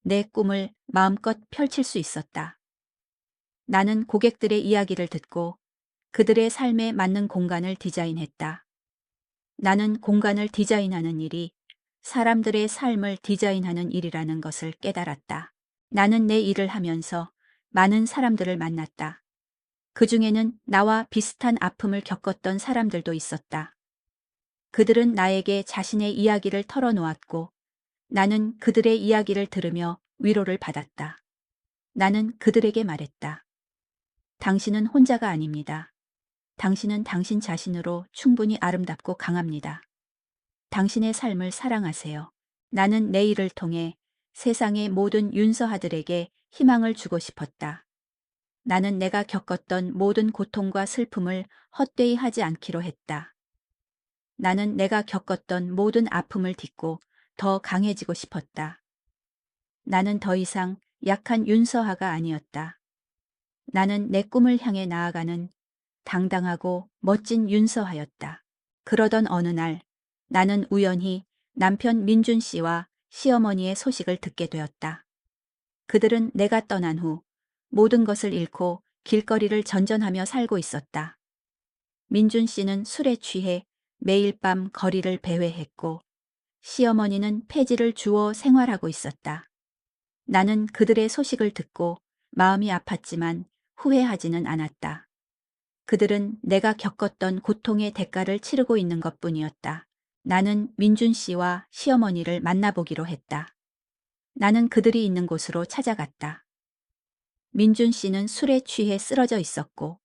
내 꿈을 마음껏 펼칠 수 있었다. 나는 고객들의 이야기를 듣고 그들의 삶에 맞는 공간을 디자인했다. 나는 공간을 디자인하는 일이 사람들의 삶을 디자인하는 일이라는 것을 깨달았다. 나는 내 일을 하면서 많은 사람들을 만났다. 그 중에는 나와 비슷한 아픔을 겪었던 사람들도 있었다. 그들은 나에게 자신의 이야기를 털어놓았고 나는 그들의 이야기를 들으며 위로를 받았다. 나는 그들에게 말했다. 당신은 혼자가 아닙니다. 당신은 당신 자신으로 충분히 아름답고 강합니다. 당신의 삶을 사랑하세요. 나는 내 일을 통해 세상의 모든 윤서하들에게 희망을 주고 싶었다. 나는 내가 겪었던 모든 고통과 슬픔을 헛되이 하지 않기로 했다. 나는 내가 겪었던 모든 아픔을 딛고 더 강해지고 싶었다. 나는 더 이상 약한 윤서하가 아니었다. 나는 내 꿈을 향해 나아가는 당당하고 멋진 윤서하였다. 그러던 어느 날 나는 우연히 남편 민준 씨와 시어머니의 소식을 듣게 되었다. 그들은 내가 떠난 후 모든 것을 잃고 길거리를 전전하며 살고 있었다. 민준 씨는 술에 취해 매일 밤 거리를 배회했고 시어머니는 폐지를 주워 생활하고 있었다. 나는 그들의 소식을 듣고 마음이 아팠지만 후회하지는 않았다. 그들은 내가 겪었던 고통의 대가를 치르고 있는 것뿐이었다. 나는 민준 씨와 시어머니를 만나보기로 했다. 나는 그들이 있는 곳으로 찾아갔다. 민준 씨는 술에 취해 쓰러져 있었고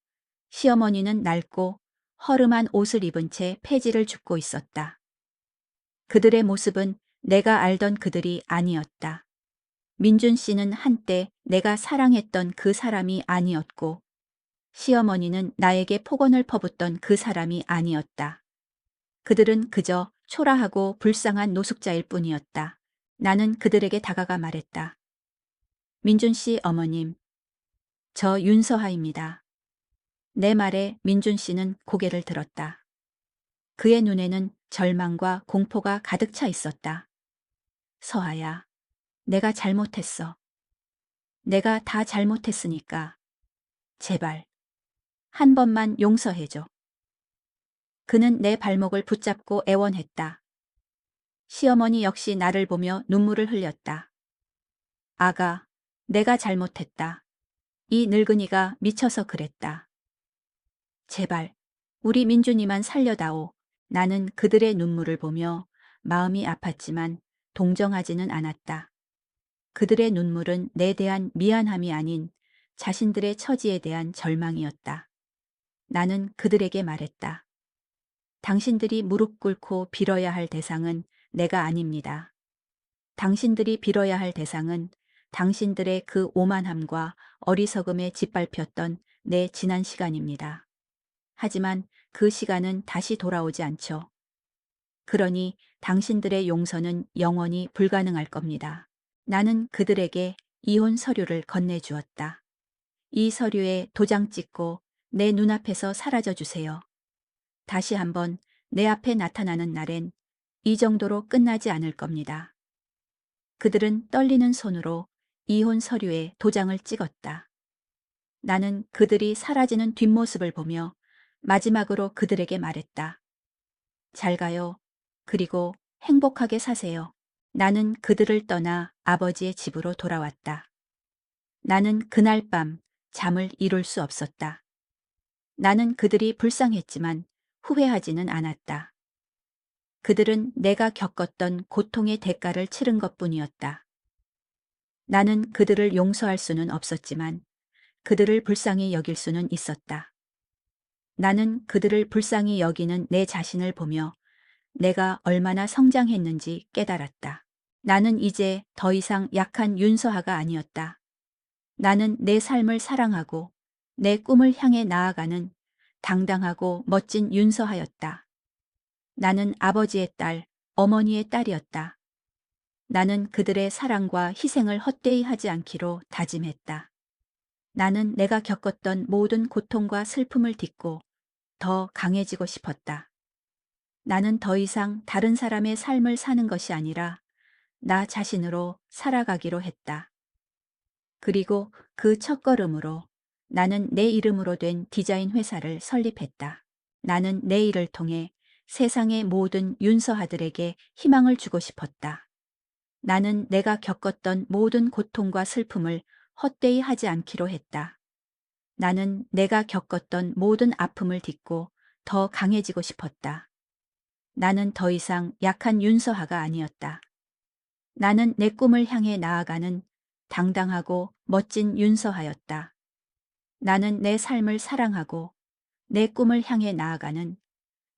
시어머니는 낡고 허름한 옷을 입은 채 폐지를 줍고 있었다. 그들의 모습은 내가 알던 그들이 아니었다. 민준 씨는 한때 내가 사랑했던 그 사람이 아니었고 시어머니는 나에게 폭언을 퍼붓던 그 사람이 아니었다. 그들은 그저 초라하고 불쌍한 노숙자일 뿐이었다. 나는 그들에게 다가가 말했다. 민준 씨 어머님, 저 윤서하입니다. 내 말에 민준 씨는 고개를 들었다. 그의 눈에는 절망과 공포가 가득 차 있었다. 서하야, 내가 잘못했어. 내가 다 잘못했으니까. 제발, 한 번만 용서해줘. 그는 내 발목을 붙잡고 애원했다. 시어머니 역시 나를 보며 눈물을 흘렸다. 아가, 내가 잘못했다. 이 늙은이가 미쳐서 그랬다. 제발, 우리 민준이만 살려다오. 나는 그들의 눈물을 보며 마음이 아팠지만 동정하지는 않았다. 그들의 눈물은 내 대한 미안함이 아닌 자신들의 처지에 대한 절망이었다. 나는 그들에게 말했다. 당신들이 무릎 꿇고 빌어야 할 대상은 내가 아닙니다. 당신들이 빌어야 할 대상은 당신들의 그 오만함과 어리석음에 짓밟혔던 내 지난 시간입니다. 하지만 그 시간은 다시 돌아오지 않죠. 그러니 당신들의 용서는 영원히 불가능할 겁니다. 나는 그들에게 이혼 서류를 건네주었다. 이 서류에 도장 찍고 내 눈앞에서 사라져 주세요. 다시 한번 내 앞에 나타나는 날엔 이 정도로 끝나지 않을 겁니다. 그들은 떨리는 손으로 이혼 서류에 도장을 찍었다. 나는 그들이 사라지는 뒷모습을 보며 마지막으로 그들에게 말했다. 잘 가요. 그리고 행복하게 사세요. 나는 그들을 떠나 아버지의 집으로 돌아왔다. 나는 그날 밤 잠을 이룰 수 없었다. 나는 그들이 불쌍했지만 후회하지는 않았다. 그들은 내가 겪었던 고통의 대가를 치른 것뿐이었다. 나는 그들을 용서할 수는 없었지만 그들을 불쌍히 여길 수는 있었다. 나는 그들을 불쌍히 여기는 내 자신을 보며 내가 얼마나 성장했는지 깨달았다. 나는 이제 더 이상 약한 윤서하가 아니었다. 나는 내 삶을 사랑하고 내 꿈을 향해 나아가는 당당하고 멋진 윤서하였다. 나는 아버지의 딸, 어머니의 딸이었다. 나는 그들의 사랑과 희생을 헛되이 하지 않기로 다짐했다. 나는 내가 겪었던 모든 고통과 슬픔을 딛고 더 강해지고 싶었다. 나는 더 이상 다른 사람의 삶을 사는 것이 아니라 나 자신으로 살아가기로 했다. 그리고 그 첫걸음으로 나는 내 이름으로 된 디자인 회사를 설립했다. 나는 내 일을 통해 세상의 모든 윤서아들에게 희망을 주고 싶었다. 나는 내가 겪었던 모든 고통과 슬픔을 헛되이 하지 않기로 했다. 나는 내가 겪었던 모든 아픔을 딛고 더 강해지고 싶었다. 나는 더 이상 약한 윤서아가 아니었다. 나는 내 꿈을 향해 나아가는 당당하고 멋진 윤서아였다. 나는 내 삶을 사랑하고 내 꿈을 향해 나아가는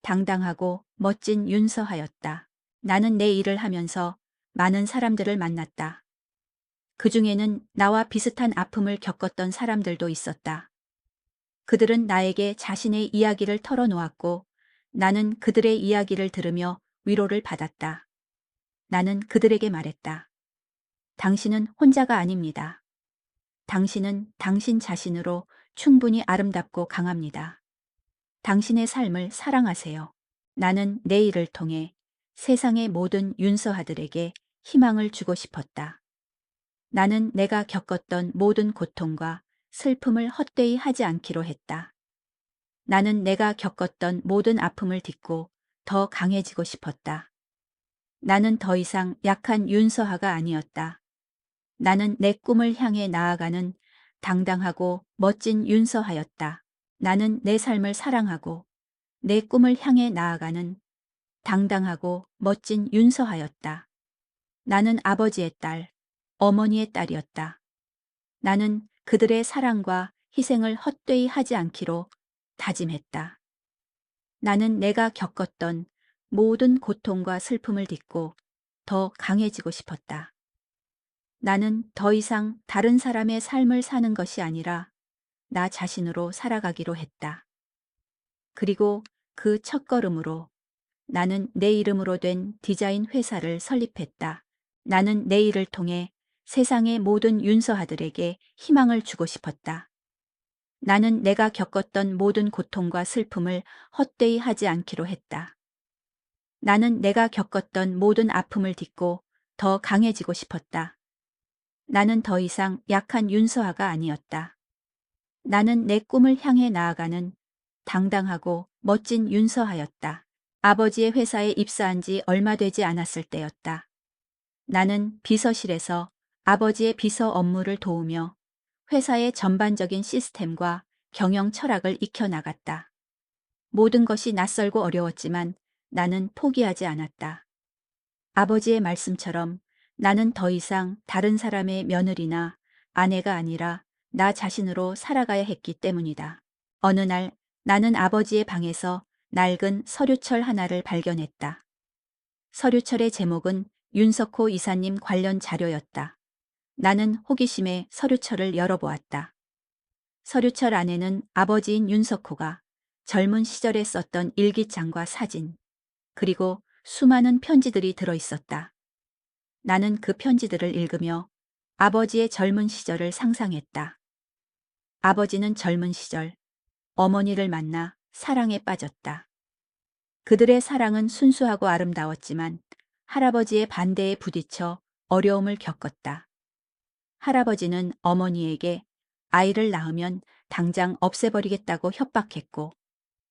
당당하고 멋진 윤서아였다. 나는 내 일을 하면서 많은 사람들을 만났다. 그 중에는 나와 비슷한 아픔을 겪었던 사람들도 있었다. 그들은 나에게 자신의 이야기를 털어놓았고 나는 그들의 이야기를 들으며 위로를 받았다. 나는 그들에게 말했다. 당신은 혼자가 아닙니다. 당신은 당신 자신으로 충분히 아름답고 강합니다. 당신의 삶을 사랑하세요. 나는 내 일을 통해 세상의 모든 윤서아들에게 희망을 주고 싶었다. 나는 내가 겪었던 모든 고통과 슬픔을 헛되이 하지 않기로 했다. 나는 내가 겪었던 모든 아픔을 딛고 더 강해지고 싶었다. 나는 더 이상 약한 윤서아가 아니었다. 나는 내 꿈을 향해 나아가는 당당하고 멋진 윤서아였다. 나는 내 삶을 사랑하고 내 꿈을 향해 나아가는 당당하고 멋진 윤서아였다. 나는 아버지의 딸, 어머니의 딸이었다. 나는 그들의 사랑과 희생을 헛되이 하지 않기로 다짐했다. 나는 내가 겪었던 모든 고통과 슬픔을 딛고 더 강해지고 싶었다. 나는 더 이상 다른 사람의 삶을 사는 것이 아니라 나 자신으로 살아가기로 했다. 그리고 그 첫걸음으로 나는 내 이름으로 된 디자인 회사를 설립했다. 나는 내 일을 통해 세상의 모든 윤서아들에게 희망을 주고 싶었다. 나는 내가 겪었던 모든 고통과 슬픔을 헛되이 하지 않기로 했다. 나는 내가 겪었던 모든 아픔을 딛고 더 강해지고 싶었다. 나는 더 이상 약한 윤서아가 아니었다. 나는 내 꿈을 향해 나아가는 당당하고 멋진 윤서아였다. 아버지의 회사에 입사한 지 얼마 되지 않았을 때였다. 나는 비서실에서 아버지의 비서 업무를 도우며 회사의 전반적인 시스템과 경영 철학을 익혀나갔다. 모든 것이 낯설고 어려웠지만 나는 포기하지 않았다. 아버지의 말씀처럼 나는 더 이상 다른 사람의 며느리나 아내가 아니라 나 자신으로 살아가야 했기 때문이다. 어느 날 나는 아버지의 방에서 낡은 서류철 하나를 발견했다. 서류철의 제목은 윤석호 이사님 관련 자료였다. 나는 호기심에 서류철을 열어보았다. 서류철 안에는 아버지인 윤석호가 젊은 시절에 썼던 일기장과 사진, 그리고 수많은 편지들이 들어있었다. 나는 그 편지들을 읽으며 아버지의 젊은 시절을 상상했다. 아버지는 젊은 시절 어머니를 만나 사랑에 빠졌다. 그들의 사랑은 순수하고 아름다웠지만 할아버지의 반대에 부딪혀 어려움을 겪었다. 할아버지는 어머니에게 아이를 낳으면 당장 없애버리겠다고 협박했고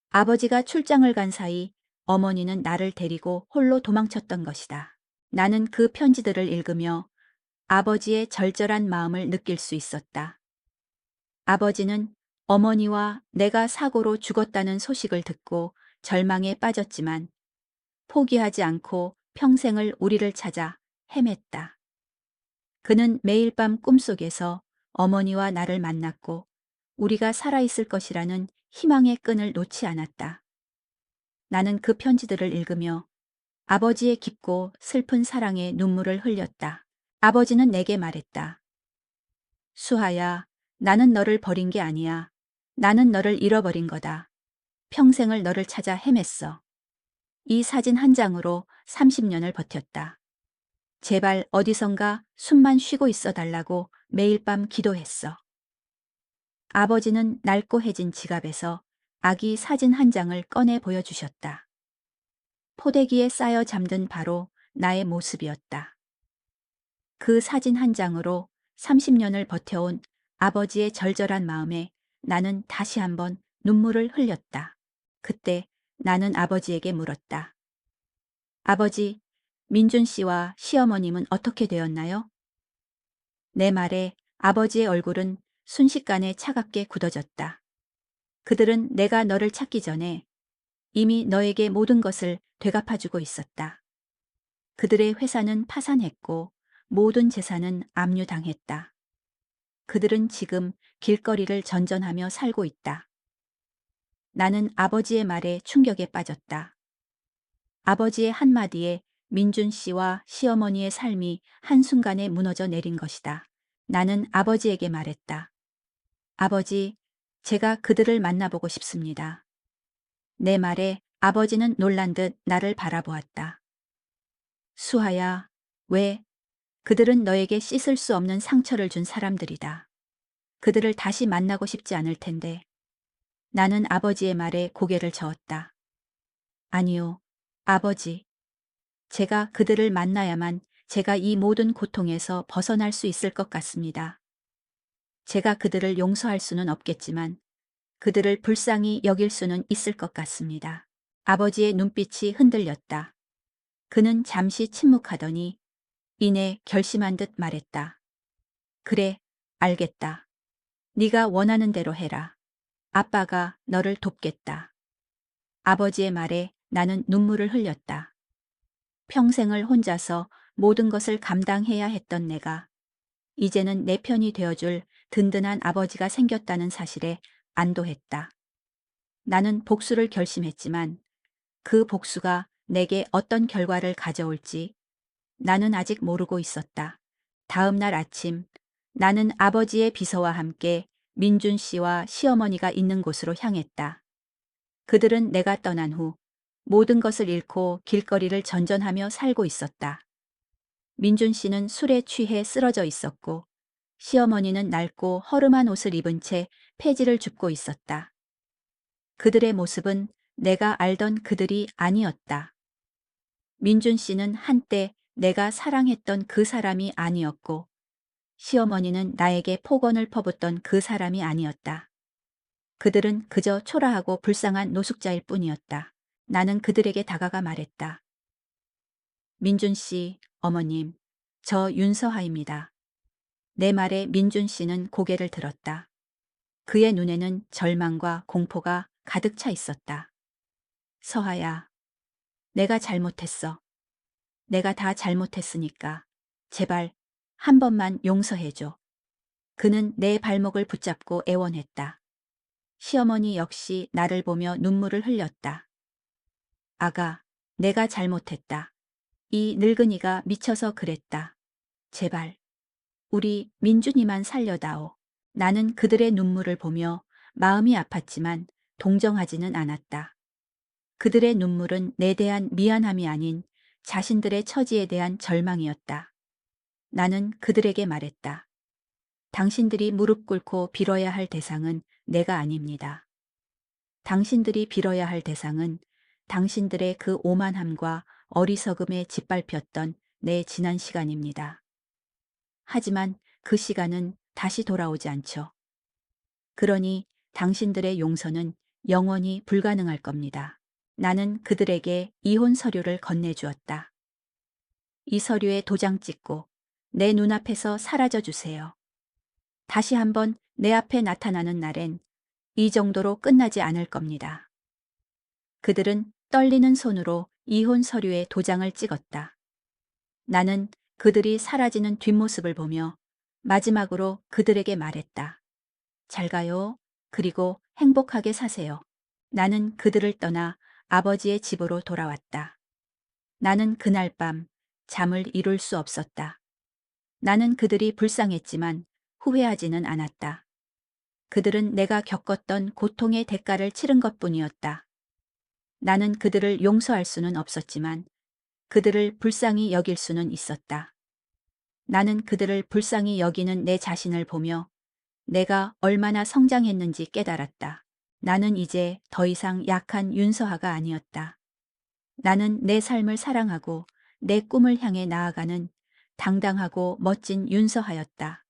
아버지가 출장을 간 사이 어머니는 나를 데리고 홀로 도망쳤던 것이다. 나는 그 편지들을 읽으며 아버지의 절절한 마음을 느낄 수 있었다. 아버지는 어머니와 내가 사고로 죽었다는 소식을 듣고 절망에 빠졌지만 포기하지 않고 평생을 우리를 찾아 헤맸다. 그는 매일 밤 꿈속에서 어머니와 나를 만났고 우리가 살아있을 것이라는 희망의 끈을 놓지 않았다. 나는 그 편지들을 읽으며 아버지의 깊고 슬픈 사랑에 눈물을 흘렸다. 아버지는 내게 말했다. 수하야, 나는 너를 버린 게 아니야. 나는 너를 잃어버린 거다. 평생을 너를 찾아 헤맸어. 이 사진 한 장으로 30년을 버텼다. 제발 어디선가 숨만 쉬고 있어 달라고 매일 밤 기도했어. 아버지는 낡고 해진 지갑에서 아기 사진 한 장을 꺼내 보여주셨다. 포대기에 쌓여 잠든 바로 나의 모습이었다. 그 사진 한 장으로 30년을 버텨온 아버지의 절절한 마음에 나는 다시 한번 눈물을 흘렸다. 그때 나는 아버지에게 물었다. 아버지, 민준 씨와 시어머님은 어떻게 되었나요? 내 말에 아버지의 얼굴은 순식간에 차갑게 굳어졌다. 그들은 내가 너를 찾기 전에 이미 너에게 모든 것을 되갚아주고 있었다. 그들의 회사는 파산했고 모든 재산은 압류당했다. 그들은 지금 길거리를 전전하며 살고 있다. 나는 아버지의 말에 충격에 빠졌다. 아버지의 한마디에 민준 씨와 시어머니의 삶이 한순간에 무너져 내린 것이다. 나는 아버지에게 말했다. 아버지, 제가 그들을 만나보고 싶습니다. 내 말에 아버지는 놀란 듯 나를 바라보았다. 수아야, 왜? 그들은 너에게 씻을 수 없는 상처를 준 사람들이다. 그들을 다시 만나고 싶지 않을 텐데. 나는 아버지의 말에 고개를 저었다. 아니요, 아버지. 제가 그들을 만나야만 제가 이 모든 고통에서 벗어날 수 있을 것 같습니다. 제가 그들을 용서할 수는 없겠지만 그들을 불쌍히 여길 수는 있을 것 같습니다. 아버지의 눈빛이 흔들렸다. 그는 잠시 침묵하더니 이내 결심한 듯 말했다. 그래, 알겠다. 네가 원하는 대로 해라. 아빠가 너를 돕겠다. 아버지의 말에 나는 눈물을 흘렸다. 평생을 혼자서 모든 것을 감당해야 했던 내가 이제는 내 편이 되어줄 든든한 아버지가 생겼다는 사실에 안도했다. 나는 복수를 결심했지만 그 복수가 내게 어떤 결과를 가져올지 나는 아직 모르고 있었다. 다음 날 아침 나는 아버지의 비서와 함께 민준 씨와 시어머니가 있는 곳으로 향했다. 그들은 내가 떠난 후 모든 것을 잃고 길거리를 전전하며 살고 있었다. 민준 씨는 술에 취해 쓰러져 있었고 시어머니는 낡고 허름한 옷을 입은 채 폐지를 줍고 있었다. 그들의 모습은 내가 알던 그들이 아니었다. 민준 씨는 한때 내가 사랑했던 그 사람이 아니었고 시어머니는 나에게 폭언을 퍼붓던 그 사람이 아니었다. 그들은 그저 초라하고 불쌍한 노숙자일 뿐이었다. 나는 그들에게 다가가 말했다. 민준 씨, 어머님, 저 윤서하입니다. 내 말에 민준 씨는 고개를 들었다. 그의 눈에는 절망과 공포가 가득 차 있었다. 서하야, 내가 잘못했어. 내가 다 잘못했으니까 제발 한 번만 용서해줘. 그는 내 발목을 붙잡고 애원했다. 시어머니 역시 나를 보며 눈물을 흘렸다. 아가, 내가 잘못했다. 이 늙은이가 미쳐서 그랬다. 제발, 우리 민준이만 살려다오. 나는 그들의 눈물을 보며 마음이 아팠지만 동정하지는 않았다. 그들의 눈물은 내 대한 미안함이 아닌 자신들의 처지에 대한 절망이었다. 나는 그들에게 말했다. 당신들이 무릎 꿇고 빌어야 할 대상은 내가 아닙니다. 당신들이 빌어야 할 대상은 당신들의 그 오만함과 어리석음에 짓밟혔던 내 지난 시간입니다. 하지만 그 시간은 다시 돌아오지 않죠. 그러니 당신들의 용서는 영원히 불가능할 겁니다. 나는 그들에게 이혼 서류를 건네주었다. 이 서류에 도장 찍고 내 눈앞에서 사라져 주세요. 다시 한번 내 앞에 나타나는 날엔 이 정도로 끝나지 않을 겁니다. 그들은 떨리는 손으로 이혼 서류에 도장을 찍었다. 나는 그들이 사라지는 뒷모습을 보며 마지막으로 그들에게 말했다. 잘 가요. 그리고 행복하게 사세요. 나는 그들을 떠나 아버지의 집으로 돌아왔다. 나는 그날 밤 잠을 이룰 수 없었다. 나는 그들이 불쌍했지만 후회하지는 않았다. 그들은 내가 겪었던 고통의 대가를 치른 것뿐이었다. 나는 그들을 용서할 수는 없었지만 그들을 불쌍히 여길 수는 있었다. 나는 그들을 불쌍히 여기는 내 자신을 보며 내가 얼마나 성장했는지 깨달았다. 나는 이제 더 이상 약한 윤서하가 아니었다. 나는 내 삶을 사랑하고 내 꿈을 향해 나아가는 당당하고 멋진 윤서하였다.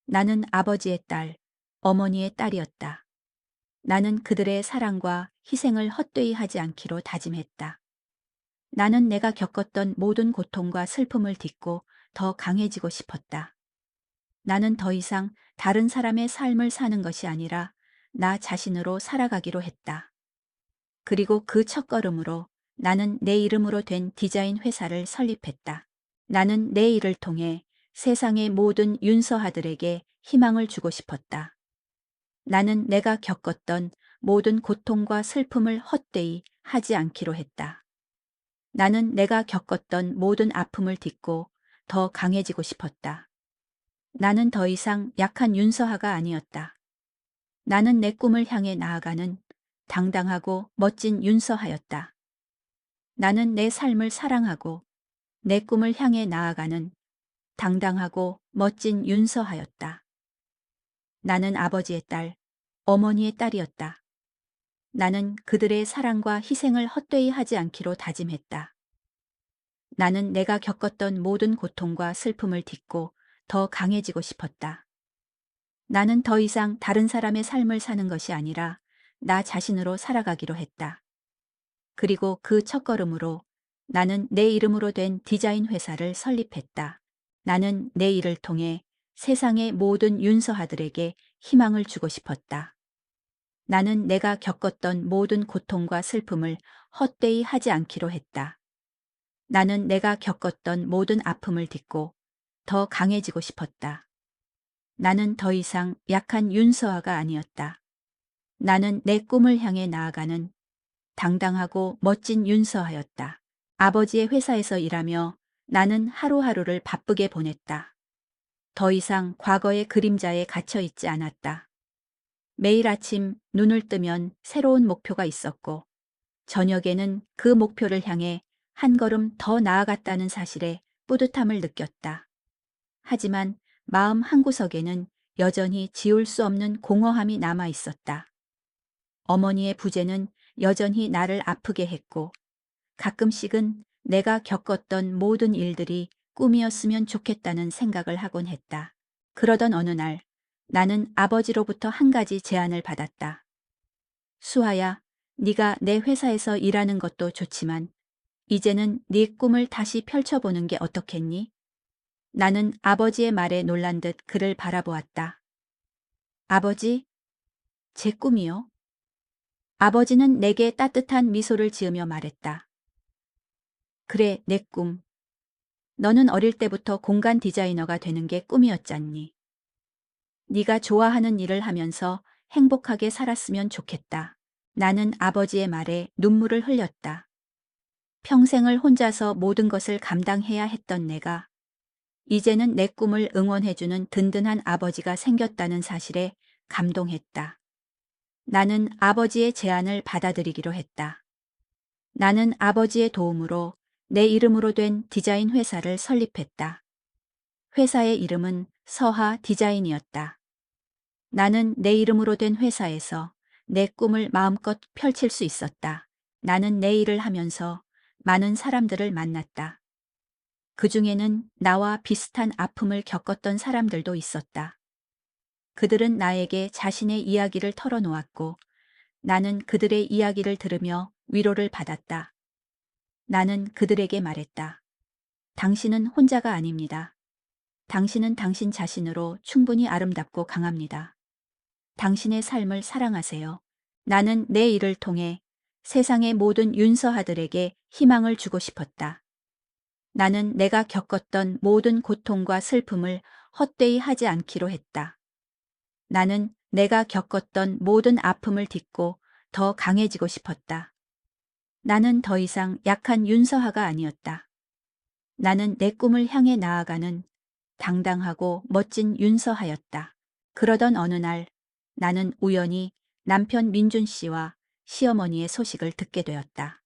나는 아버지의 딸, 어머니의 딸이었다. 나는 그들의 사랑과 희생을 헛되이 하지 않기로 다짐했다. 나는 내가 겪었던 모든 고통과 슬픔을 딛고 더 강해지고 싶었다. 나는 더 이상 다른 사람의 삶을 사는 것이 아니라 나 자신으로 살아가기로 했다. 그리고 그 첫걸음으로 나는 내 이름으로 된 디자인 회사를 설립했다. 나는 내 일을 통해 세상의 모든 윤서하들에게 희망을 주고 싶었다. 나는 내가 겪었던 모든 고통과 슬픔을 헛되이 하지 않기로 했다. 나는 내가 겪었던 모든 아픔을 딛고 더 강해지고 싶었다. 나는 더 이상 약한 윤서하가 아니었다. 나는 내 꿈을 향해 나아가는 당당하고 멋진 윤서하였다. 나는 내 삶을 사랑하고 내 꿈을 향해 나아가는 당당하고 멋진 윤서하였다. 나는 아버지의 딸, 어머니의 딸이었다. 나는 그들의 사랑과 희생을 헛되이 하지 않기로 다짐했다. 나는 내가 겪었던 모든 고통과 슬픔을 딛고 더 강해지고 싶었다. 나는 더 이상 다른 사람의 삶을 사는 것이 아니라 나 자신으로 살아가기로 했다. 그리고 그 첫걸음으로 나는 내 이름으로 된 디자인 회사를 설립했다. 나는 내 일을 통해 세상의 모든 윤서하들에게 희망을 주고 싶었다. 나는 내가 겪었던 모든 고통과 슬픔을 헛되이 하지 않기로 했다. 나는 내가 겪었던 모든 아픔을 딛고 더 강해지고 싶었다. 나는 더 이상 약한 윤서아가 아니었다. 나는 내 꿈을 향해 나아가는 당당하고 멋진 윤서하였다. 아버지의 회사에서 일하며 나는 하루하루를 바쁘게 보냈다. 더 이상 과거의 그림자에 갇혀 있지 않았다. 매일 아침 눈을 뜨면 새로운 목표가 있었고 저녁에는 그 목표를 향해 한 걸음 더 나아갔다는 사실에 뿌듯함을 느꼈다. 하지만 마음 한구석에는 여전히 지울 수 없는 공허함이 남아 있었다. 어머니의 부재는 여전히 나를 아프게 했고 가끔씩은 내가 겪었던 모든 일들이 꿈이었으면 좋겠다는 생각을 하곤 했다. 그러던 어느 날 나는 아버지로부터 한 가지 제안을 받았다. 수아야, 네가 내 회사에서 일하는 것도 좋지만 이제는 네 꿈을 다시 펼쳐보는 게 어떻겠니? 나는 아버지의 말에 놀란 듯 그를 바라보았다. 아버지? 제 꿈이요? 아버지는 내게 따뜻한 미소를 지으며 말했다. 그래, 내 꿈. 너는 어릴 때부터 공간 디자이너가 되는 게 꿈이었잖니. 네가 좋아하는 일을 하면서 행복하게 살았으면 좋겠다. 나는 아버지의 말에 눈물을 흘렸다. 평생을 혼자서 모든 것을 감당해야 했던 내가 이제는 내 꿈을 응원해주는 든든한 아버지가 생겼다는 사실에 감동했다. 나는 아버지의 제안을 받아들이기로 했다. 나는 아버지의 도움으로 내 이름으로 된 디자인 회사를 설립했다. 회사의 이름은 서하 디자인이었다. 나는 내 이름으로 된 회사에서 내 꿈을 마음껏 펼칠 수 있었다. 나는 내 일을 하면서 많은 사람들을 만났다. 그 중에는 나와 비슷한 아픔을 겪었던 사람들도 있었다. 그들은 나에게 자신의 이야기를 털어놓았고 나는 그들의 이야기를 들으며 위로를 받았다. 나는 그들에게 말했다. 당신은 혼자가 아닙니다. 당신은 당신 자신으로 충분히 아름답고 강합니다. 당신의 삶을 사랑하세요. 나는 내 일을 통해 세상의 모든 윤서하들에게 희망을 주고 싶었다. 나는 내가 겪었던 모든 고통과 슬픔을 헛되이 하지 않기로 했다. 나는 내가 겪었던 모든 아픔을 딛고 더 강해지고 싶었다. 나는 더 이상 약한 윤서하가 아니었다. 나는 내 꿈을 향해 나아가는 당당하고 멋진 윤서하였다. 그러던 어느 날 나는 우연히 남편 민준 씨와 시어머니의 소식을 듣게 되었다.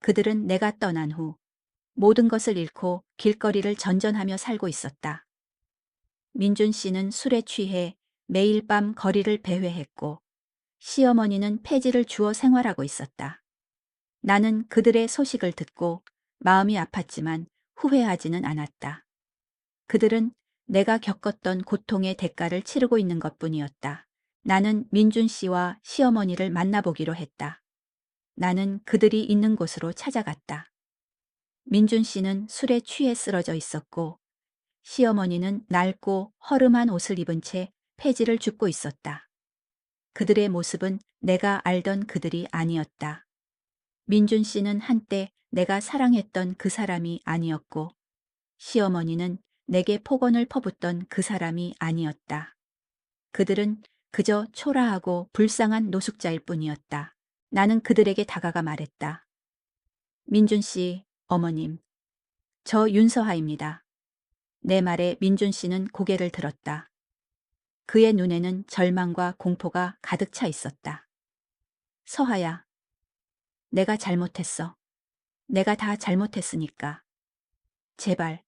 그들은 내가 떠난 후 모든 것을 잃고 길거리를 전전하며 살고 있었다. 민준 씨는 술에 취해 매일 밤 거리를 배회했고 시어머니는 폐지를 주워 생활하고 있었다. 나는 그들의 소식을 듣고 마음이 아팠지만 후회하지는 않았다. 그들은 내가 겪었던 고통의 대가를 치르고 있는 것뿐이었다. 나는 민준 씨와 시어머니를 만나보기로 했다. 나는 그들이 있는 곳으로 찾아갔다. 민준 씨는 술에 취해 쓰러져 있었고 시어머니는 낡고 허름한 옷을 입은 채 폐지를 줍고 있었다. 그들의 모습은 내가 알던 그들이 아니었다. 민준 씨는 한때 내가 사랑했던 그 사람이 아니었고 시어머니는 내게 폭언을 퍼붓던 그 사람이 아니었다. 그들은 그저 초라하고 불쌍한 노숙자일 뿐이었다. 나는 그들에게 다가가 말했다. 민준 씨, 어머님, 저 윤서하입니다. 내 말에 민준 씨는 고개를 들었다. 그의 눈에는 절망과 공포가 가득 차 있었다. 서하야, 내가 잘못했어. 내가 다 잘못했으니까. 제발,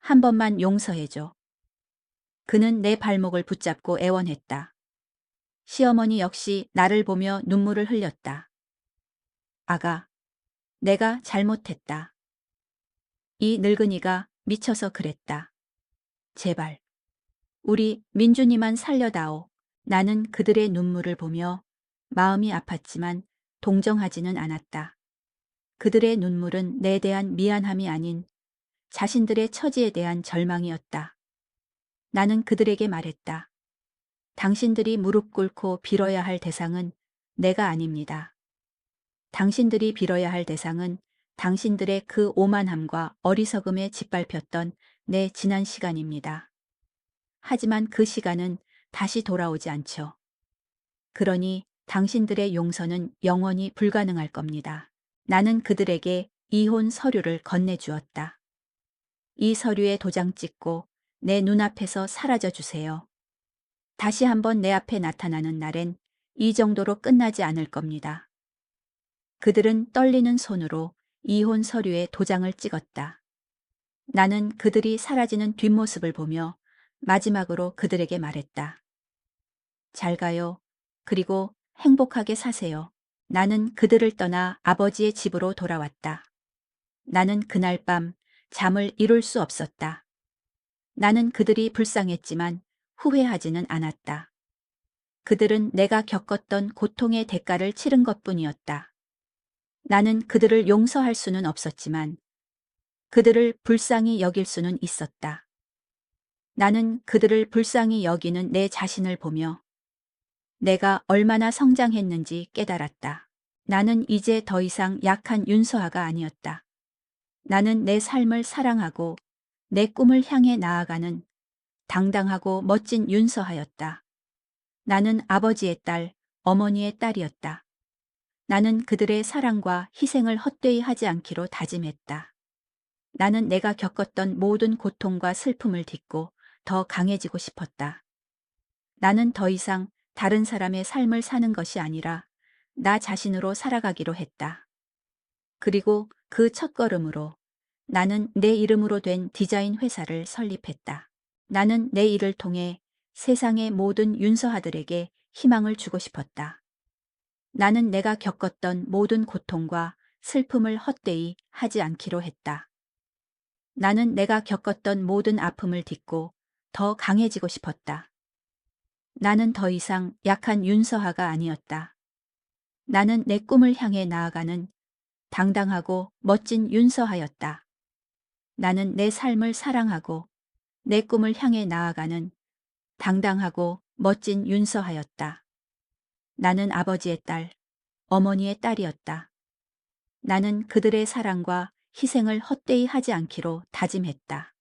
한 번만 용서해줘. 그는 내 발목을 붙잡고 애원했다. 시어머니 역시 나를 보며 눈물을 흘렸다. 아가, 내가 잘못했다. 이 늙은이가 미쳐서 그랬다. 제발, 우리 민준이만 살려다오. 나는 그들의 눈물을 보며 마음이 아팠지만 동정하지는 않았다. 그들의 눈물은 내 대한 미안함이 아닌 자신들의 처지에 대한 절망이었다. 나는 그들에게 말했다. 당신들이 무릎 꿇고 빌어야 할 대상은 내가 아닙니다. 당신들이 빌어야 할 대상은 당신들의 그 오만함과 어리석음에 짓밟혔던 내 지난 시간입니다. 하지만 그 시간은 다시 돌아오지 않죠. 그러니 당신들의 용서는 영원히 불가능할 겁니다. 나는 그들에게 이혼 서류를 건네주었다. 이 서류에 도장 찍고 내 눈앞에서 사라져 주세요. 다시 한번 내 앞에 나타나는 날엔 이 정도로 끝나지 않을 겁니다. 그들은 떨리는 손으로 이혼 서류에 도장을 찍었다. 나는 그들이 사라지는 뒷모습을 보며 마지막으로 그들에게 말했다. 잘 가요. 그리고 행복하게 사세요. 나는 그들을 떠나 아버지의 집으로 돌아왔다. 나는 그날 밤 잠을 이룰 수 없었다. 나는 그들이 불쌍했지만 후회하지는 않았다. 그들은 내가 겪었던 고통의 대가를 치른 것뿐이었다. 나는 그들을 용서할 수는 없었지만 그들을 불쌍히 여길 수는 있었다. 나는 그들을 불쌍히 여기는 내 자신을 보며 내가 얼마나 성장했는지 깨달았다. 나는 이제 더 이상 약한 윤서아가 아니었다. 나는 내 삶을 사랑하고 내 꿈을 향해 나아가는 당당하고 멋진 윤서하였다. 나는 아버지의 딸, 어머니의 딸이었다. 나는 그들의 사랑과 희생을 헛되이 하지 않기로 다짐했다. 나는 내가 겪었던 모든 고통과 슬픔을 딛고 더 강해지고 싶었다. 나는 더 이상 다른 사람의 삶을 사는 것이 아니라 나 자신으로 살아가기로 했다. 그리고 그 첫걸음으로 나는 내 이름으로 된 디자인 회사를 설립했다. 나는 내 일을 통해 세상의 모든 윤서아들에게 희망을 주고 싶었다. 나는 내가 겪었던 모든 고통과 슬픔을 헛되이 하지 않기로 했다. 나는 내가 겪었던 모든 아픔을 딛고 더 강해지고 싶었다. 나는 더 이상 약한 윤서아가 아니었다. 나는 내 꿈을 향해 나아가는 당당하고 멋진 윤서아였다. 나는 내 삶을 사랑하고 내 꿈을 향해 나아가는 당당하고 멋진 윤서아였다. 나는 아버지의 딸, 어머니의 딸이었다. 나는 그들의 사랑과 희생을 헛되이 하지 않기로 다짐했다.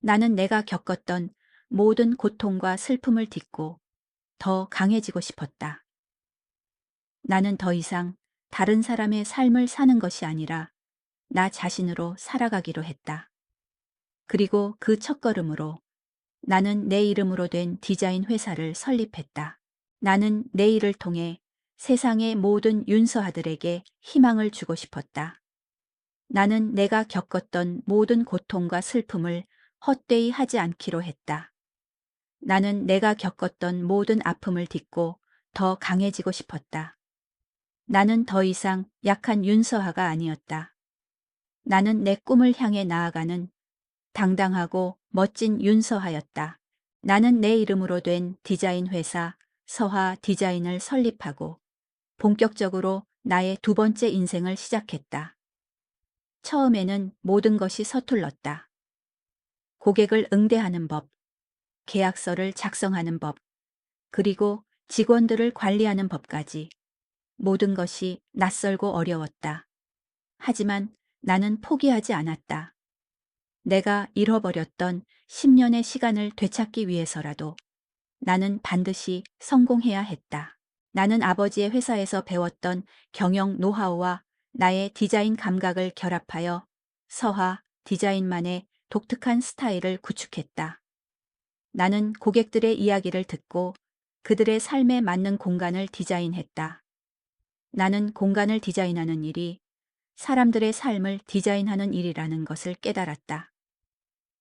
나는 내가 겪었던 모든 고통과 슬픔을 딛고 더 강해지고 싶었다. 나는 더 이상 다른 사람의 삶을 사는 것이 아니라 나 자신으로 살아가기로 했다. 그리고 그 첫걸음으로 나는 내 이름으로 된 디자인 회사를 설립했다. 나는 내 일을 통해 세상의 모든 윤서아들에게 희망을 주고 싶었다. 나는 내가 겪었던 모든 고통과 슬픔을 헛되이 하지 않기로 했다. 나는 내가 겪었던 모든 아픔을 딛고 더 강해지고 싶었다. 나는 더 이상 약한 윤서하가 아니었다. 나는 내 꿈을 향해 나아가는 당당하고 멋진 윤서하였다. 나는 내 이름으로 된 디자인 회사 서하 디자인을 설립하고 본격적으로 나의 두 번째 인생을 시작했다. 처음에는 모든 것이 서툴렀다. 고객을 응대하는 법, 계약서를 작성하는 법, 그리고 직원들을 관리하는 법까지 모든 것이 낯설고 어려웠다. 하지만 나는 포기하지 않았다. 내가 잃어버렸던 10년의 시간을 되찾기 위해서라도 나는 반드시 성공해야 했다. 나는 아버지의 회사에서 배웠던 경영 노하우와 나의 디자인 감각을 결합하여 서하 디자인만의 독특한 스타일을 구축했다. 나는 고객들의 이야기를 듣고 그들의 삶에 맞는 공간을 디자인했다. 나는 공간을 디자인하는 일이 사람들의 삶을 디자인하는 일이라는 것을 깨달았다.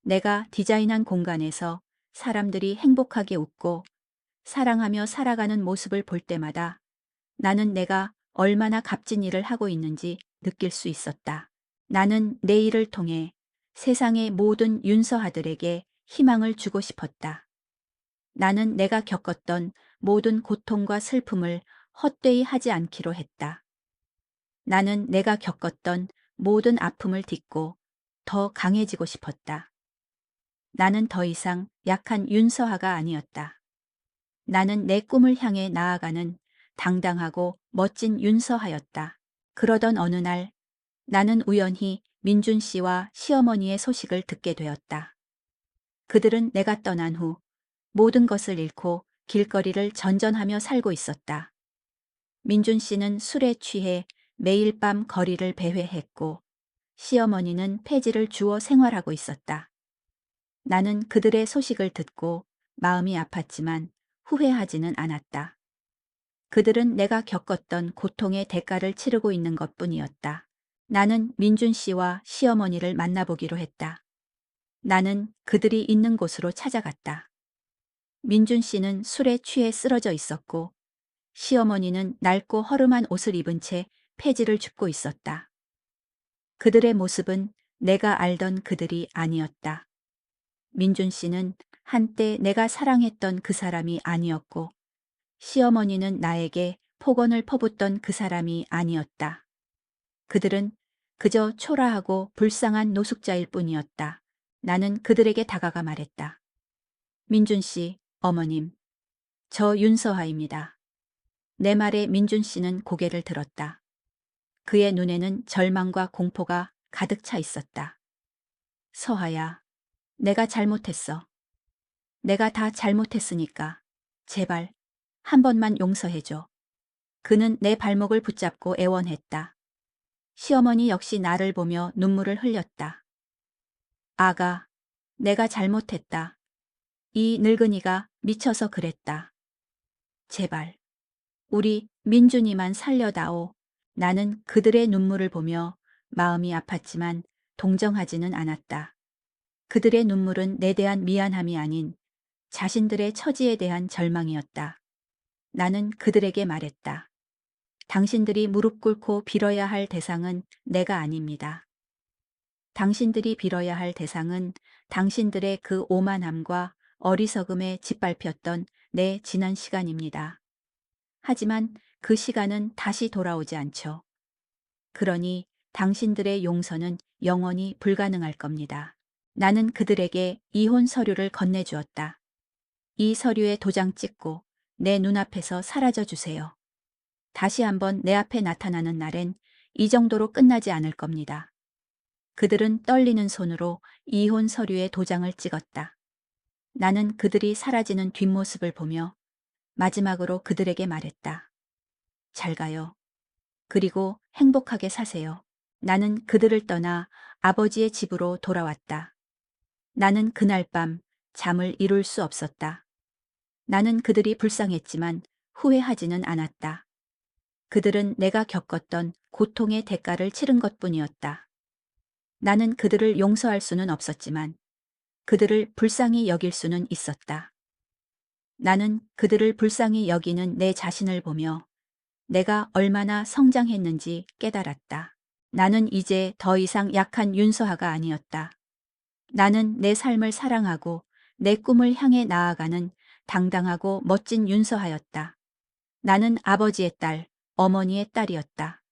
내가 디자인한 공간에서 사람들이 행복하게 웃고 사랑하며 살아가는 모습을 볼 때마다 나는 내가 얼마나 값진 일을 하고 있는지 느낄 수 있었다. 나는 내 일을 통해 세상의 모든 윤서하들에게 희망을 주고 싶었다. 나는 내가 겪었던 모든 고통과 슬픔을 헛되이 하지 않기로 했다. 나는 내가 겪었던 모든 아픔을 딛고 더 강해지고 싶었다. 나는 더 이상 약한 윤서하가 아니었다. 나는 내 꿈을 향해 나아가는 당당하고 멋진 윤서하였다. 그러던 어느 날 나는 우연히 민준 씨와 시어머니의 소식을 듣게 되었다. 그들은 내가 떠난 후 모든 것을 잃고 길거리를 전전하며 살고 있었다. 민준 씨는 술에 취해 매일 밤 거리를 배회했고 시어머니는 폐지를 주워 생활하고 있었다. 나는 그들의 소식을 듣고 마음이 아팠지만 후회하지는 않았다. 그들은 내가 겪었던 고통의 대가를 치르고 있는 것뿐이었다. 나는 민준 씨와 시어머니를 만나보기로 했다. 나는 그들이 있는 곳으로 찾아갔다. 민준 씨는 술에 취해 쓰러져 있었고 시어머니는 낡고 허름한 옷을 입은 채 폐지를 줍고 있었다. 그들의 모습은 내가 알던 그들이 아니었다. 민준 씨는 한때 내가 사랑했던 그 사람이 아니었고 시어머니는 나에게 폭언을 퍼붓던 그 사람이 아니었다. 그들은 그저 초라하고 불쌍한 노숙자일 뿐이었다. 나는 그들에게 다가가 말했다. 민준 씨, 어머님, 저 윤서하입니다. 내 말에 민준 씨는 고개를 들었다. 그의 눈에는 절망과 공포가 가득 차 있었다. 서하야, 내가 잘못했어. 내가 다 잘못했으니까 제발 한 번만 용서해줘. 그는 내 발목을 붙잡고 애원했다. 시어머니 역시 나를 보며 눈물을 흘렸다. 아가, 내가 잘못했다. 이 늙은이가 미쳐서 그랬다. 제발, 우리 민준이만 살려다오. 나는 그들의 눈물을 보며 마음이 아팠지만 동정하지는 않았다. 그들의 눈물은 내 대한 미안함이 아닌 자신들의 처지에 대한 절망이었다. 나는 그들에게 말했다. 당신들이 무릎 꿇고 빌어야 할 대상은 내가 아닙니다. 당신들이 빌어야 할 대상은 당신들의 그 오만함과 어리석음에 짓밟혔던 내 지난 시간입니다. 하지만 그 시간은 다시 돌아오지 않죠. 그러니 당신들의 용서는 영원히 불가능할 겁니다. 나는 그들에게 이혼 서류를 건네주었다. 이 서류에 도장 찍고 내 눈앞에서 사라져 주세요. 다시 한번 내 앞에 나타나는 날엔 이 정도로 끝나지 않을 겁니다. 그들은 떨리는 손으로 이혼 서류에 도장을 찍었다. 나는 그들이 사라지는 뒷모습을 보며 마지막으로 그들에게 말했다. 잘 가요. 그리고 행복하게 사세요. 나는 그들을 떠나 아버지의 집으로 돌아왔다. 나는 그날 밤 잠을 이룰 수 없었다. 나는 그들이 불쌍했지만 후회하지는 않았다. 그들은 내가 겪었던 고통의 대가를 치른 것뿐이었다. 나는 그들을 용서할 수는 없었지만 그들을 불쌍히 여길 수는 있었다. 나는 그들을 불쌍히 여기는 내 자신을 보며 내가 얼마나 성장했는지 깨달았다. 나는 이제 더 이상 약한 윤서아가 아니었다. 나는 내 삶을 사랑하고 내 꿈을 향해 나아가는 당당하고 멋진 윤서아였다. 나는 아버지의 딸, 어머니의 딸이었다.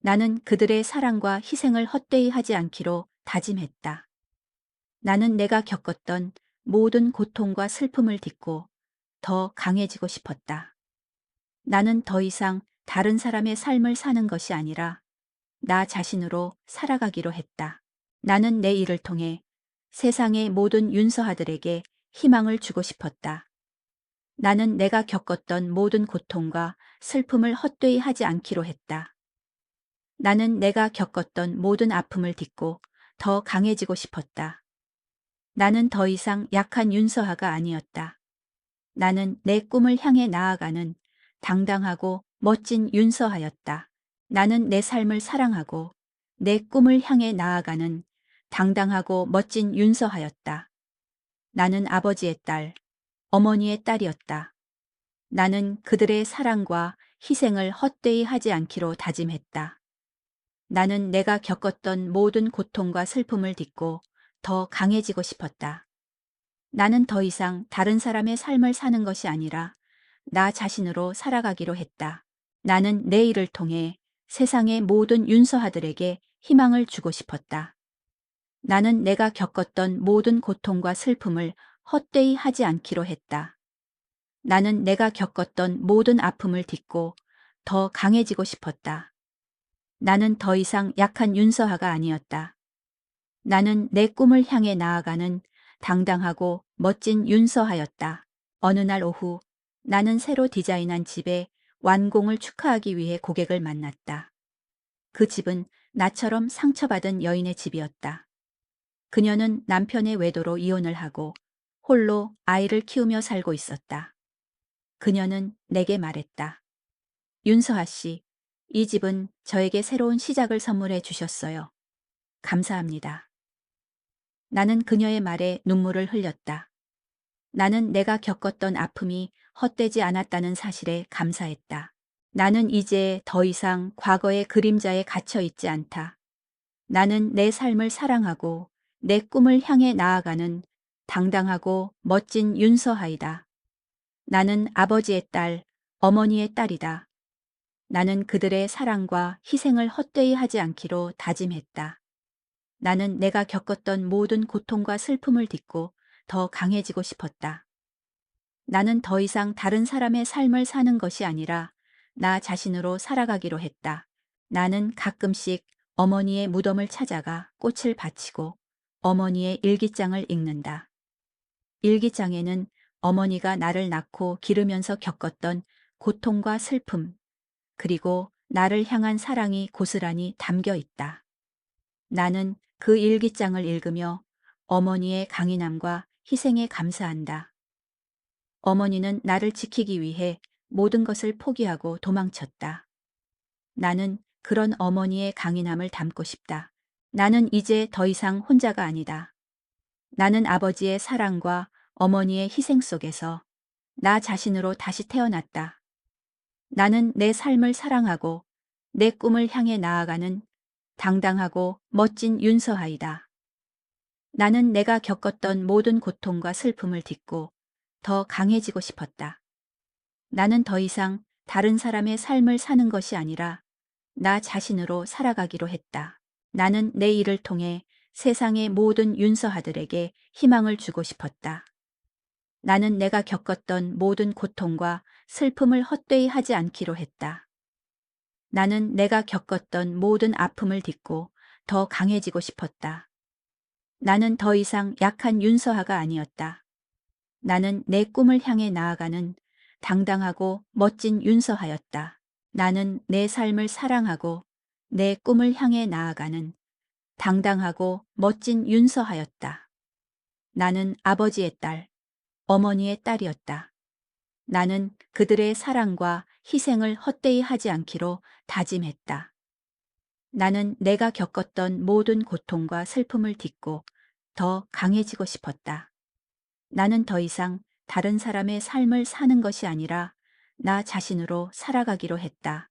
나는 그들의 사랑과 희생을 헛되이 하지 않기로 다짐했다. 나는 내가 겪었던 모든 고통과 슬픔을 딛고 더 강해지고 싶었다. 나는 더 이상 다른 사람의 삶을 사는 것이 아니라 나 자신으로 살아가기로 했다. 나는 내 일을 통해 세상의 모든 윤서아들에게 희망을 주고 싶었다. 나는 내가 겪었던 모든 고통과 슬픔을 헛되이 하지 않기로 했다. 나는 내가 겪었던 모든 아픔을 딛고 더 강해지고 싶었다. 나는 더 이상 약한 윤서아가 아니었다. 나는 내 꿈을 향해 나아가는 당당하고 멋진 윤서아였다. 나는 내 삶을 사랑하고 내 꿈을 향해 나아가는 당당하고 멋진 윤서아였다. 나는 아버지의 딸, 어머니의 딸이었다. 나는 그들의 사랑과 희생을 헛되이 하지 않기로 다짐했다. 나는 내가 겪었던 모든 고통과 슬픔을 딛고 더 강해지고 싶었다. 나는 더 이상 다른 사람의 삶을 사는 것이 아니라 나 자신으로 살아가기로 했다. 나는 내 일을 통해 세상의 모든 윤서아들에게 희망을 주고 싶었다. 나는 내가 겪었던 모든 고통과 슬픔을 헛되이 하지 않기로 했다. 나는 내가 겪었던 모든 아픔을 딛고 더 강해지고 싶었다. 나는 더 이상 약한 윤서아가 아니었다. 나는 내 꿈을 향해 나아가는 당당하고 멋진 윤서아였다. 어느 날 오후 나는 새로 디자인한 집의 완공을 축하하기 위해 고객을 만났다. 그 집은 나처럼 상처받은 여인의 집이었다. 그녀는 남편의 외도로 이혼을 하고 홀로 아이를 키우며 살고 있었다. 그녀는 내게 말했다. 윤서아 씨, 이 집은 저에게 새로운 시작을 선물해 주셨어요. 감사합니다. 나는 그녀의 말에 눈물을 흘렸다. 나는 내가 겪었던 아픔이 헛되지 않았다는 사실에 감사했다. 나는 이제 더 이상 과거의 그림자에 갇혀 있지 않다. 나는 내 삶을 사랑하고 내 꿈을 향해 나아가는 당당하고 멋진 윤서아이다. 나는 아버지의 딸, 어머니의 딸이다. 나는 그들의 사랑과 희생을 헛되이 하지 않기로 다짐했다. 나는 내가 겪었던 모든 고통과 슬픔을 딛고 더 강해지고 싶었다. 나는 더 이상 다른 사람의 삶을 사는 것이 아니라 나 자신으로 살아가기로 했다. 나는 가끔씩 어머니의 무덤을 찾아가 꽃을 바치고 어머니의 일기장을 읽는다. 일기장에는 어머니가 나를 낳고 기르면서 겪었던 고통과 슬픔, 그리고 나를 향한 사랑이 고스란히 담겨 있다. 나는 그 일기장을 읽으며 어머니의 강인함과 희생에 감사한다. 어머니는 나를 지키기 위해 모든 것을 포기하고 도망쳤다. 나는 그런 어머니의 강인함을 담고 싶다. 나는 이제 더 이상 혼자가 아니다. 나는 아버지의 사랑과 어머니의 희생 속에서 나 자신으로 다시 태어났다. 나는 내 삶을 사랑하고 내 꿈을 향해 나아가는 당당하고 멋진 윤서아이다. 나는 내가 겪었던 모든 고통과 슬픔을 딛고 더 강해지고 싶었다. 나는 더 이상 다른 사람의 삶을 사는 것이 아니라 나 자신으로 살아가기로 했다. 나는 내 일을 통해 세상의 모든 윤서아들에게 희망을 주고 싶었다. 나는 내가 겪었던 모든 고통과 슬픔을 헛되이 하지 않기로 했다. 나는 내가 겪었던 모든 아픔을 딛고 더 강해지고 싶었다. 나는 더 이상 약한 윤서아가 아니었다. 나는 내 꿈을 향해 나아가는 당당하고 멋진 윤서아였다. 나는 내 삶을 사랑하고 내 꿈을 향해 나아가는 당당하고 멋진 윤서아였다. 나는 아버지의 딸, 어머니의 딸이었다. 나는 그들의 사랑과 희생을 헛되이 하지 않기로 다짐했다. 나는 내가 겪었던 모든 고통과 슬픔을 딛고 더 강해지고 싶었다. 나는 더 이상 다른 사람의 삶을 사는 것이 아니라 나 자신으로 살아가기로 했다.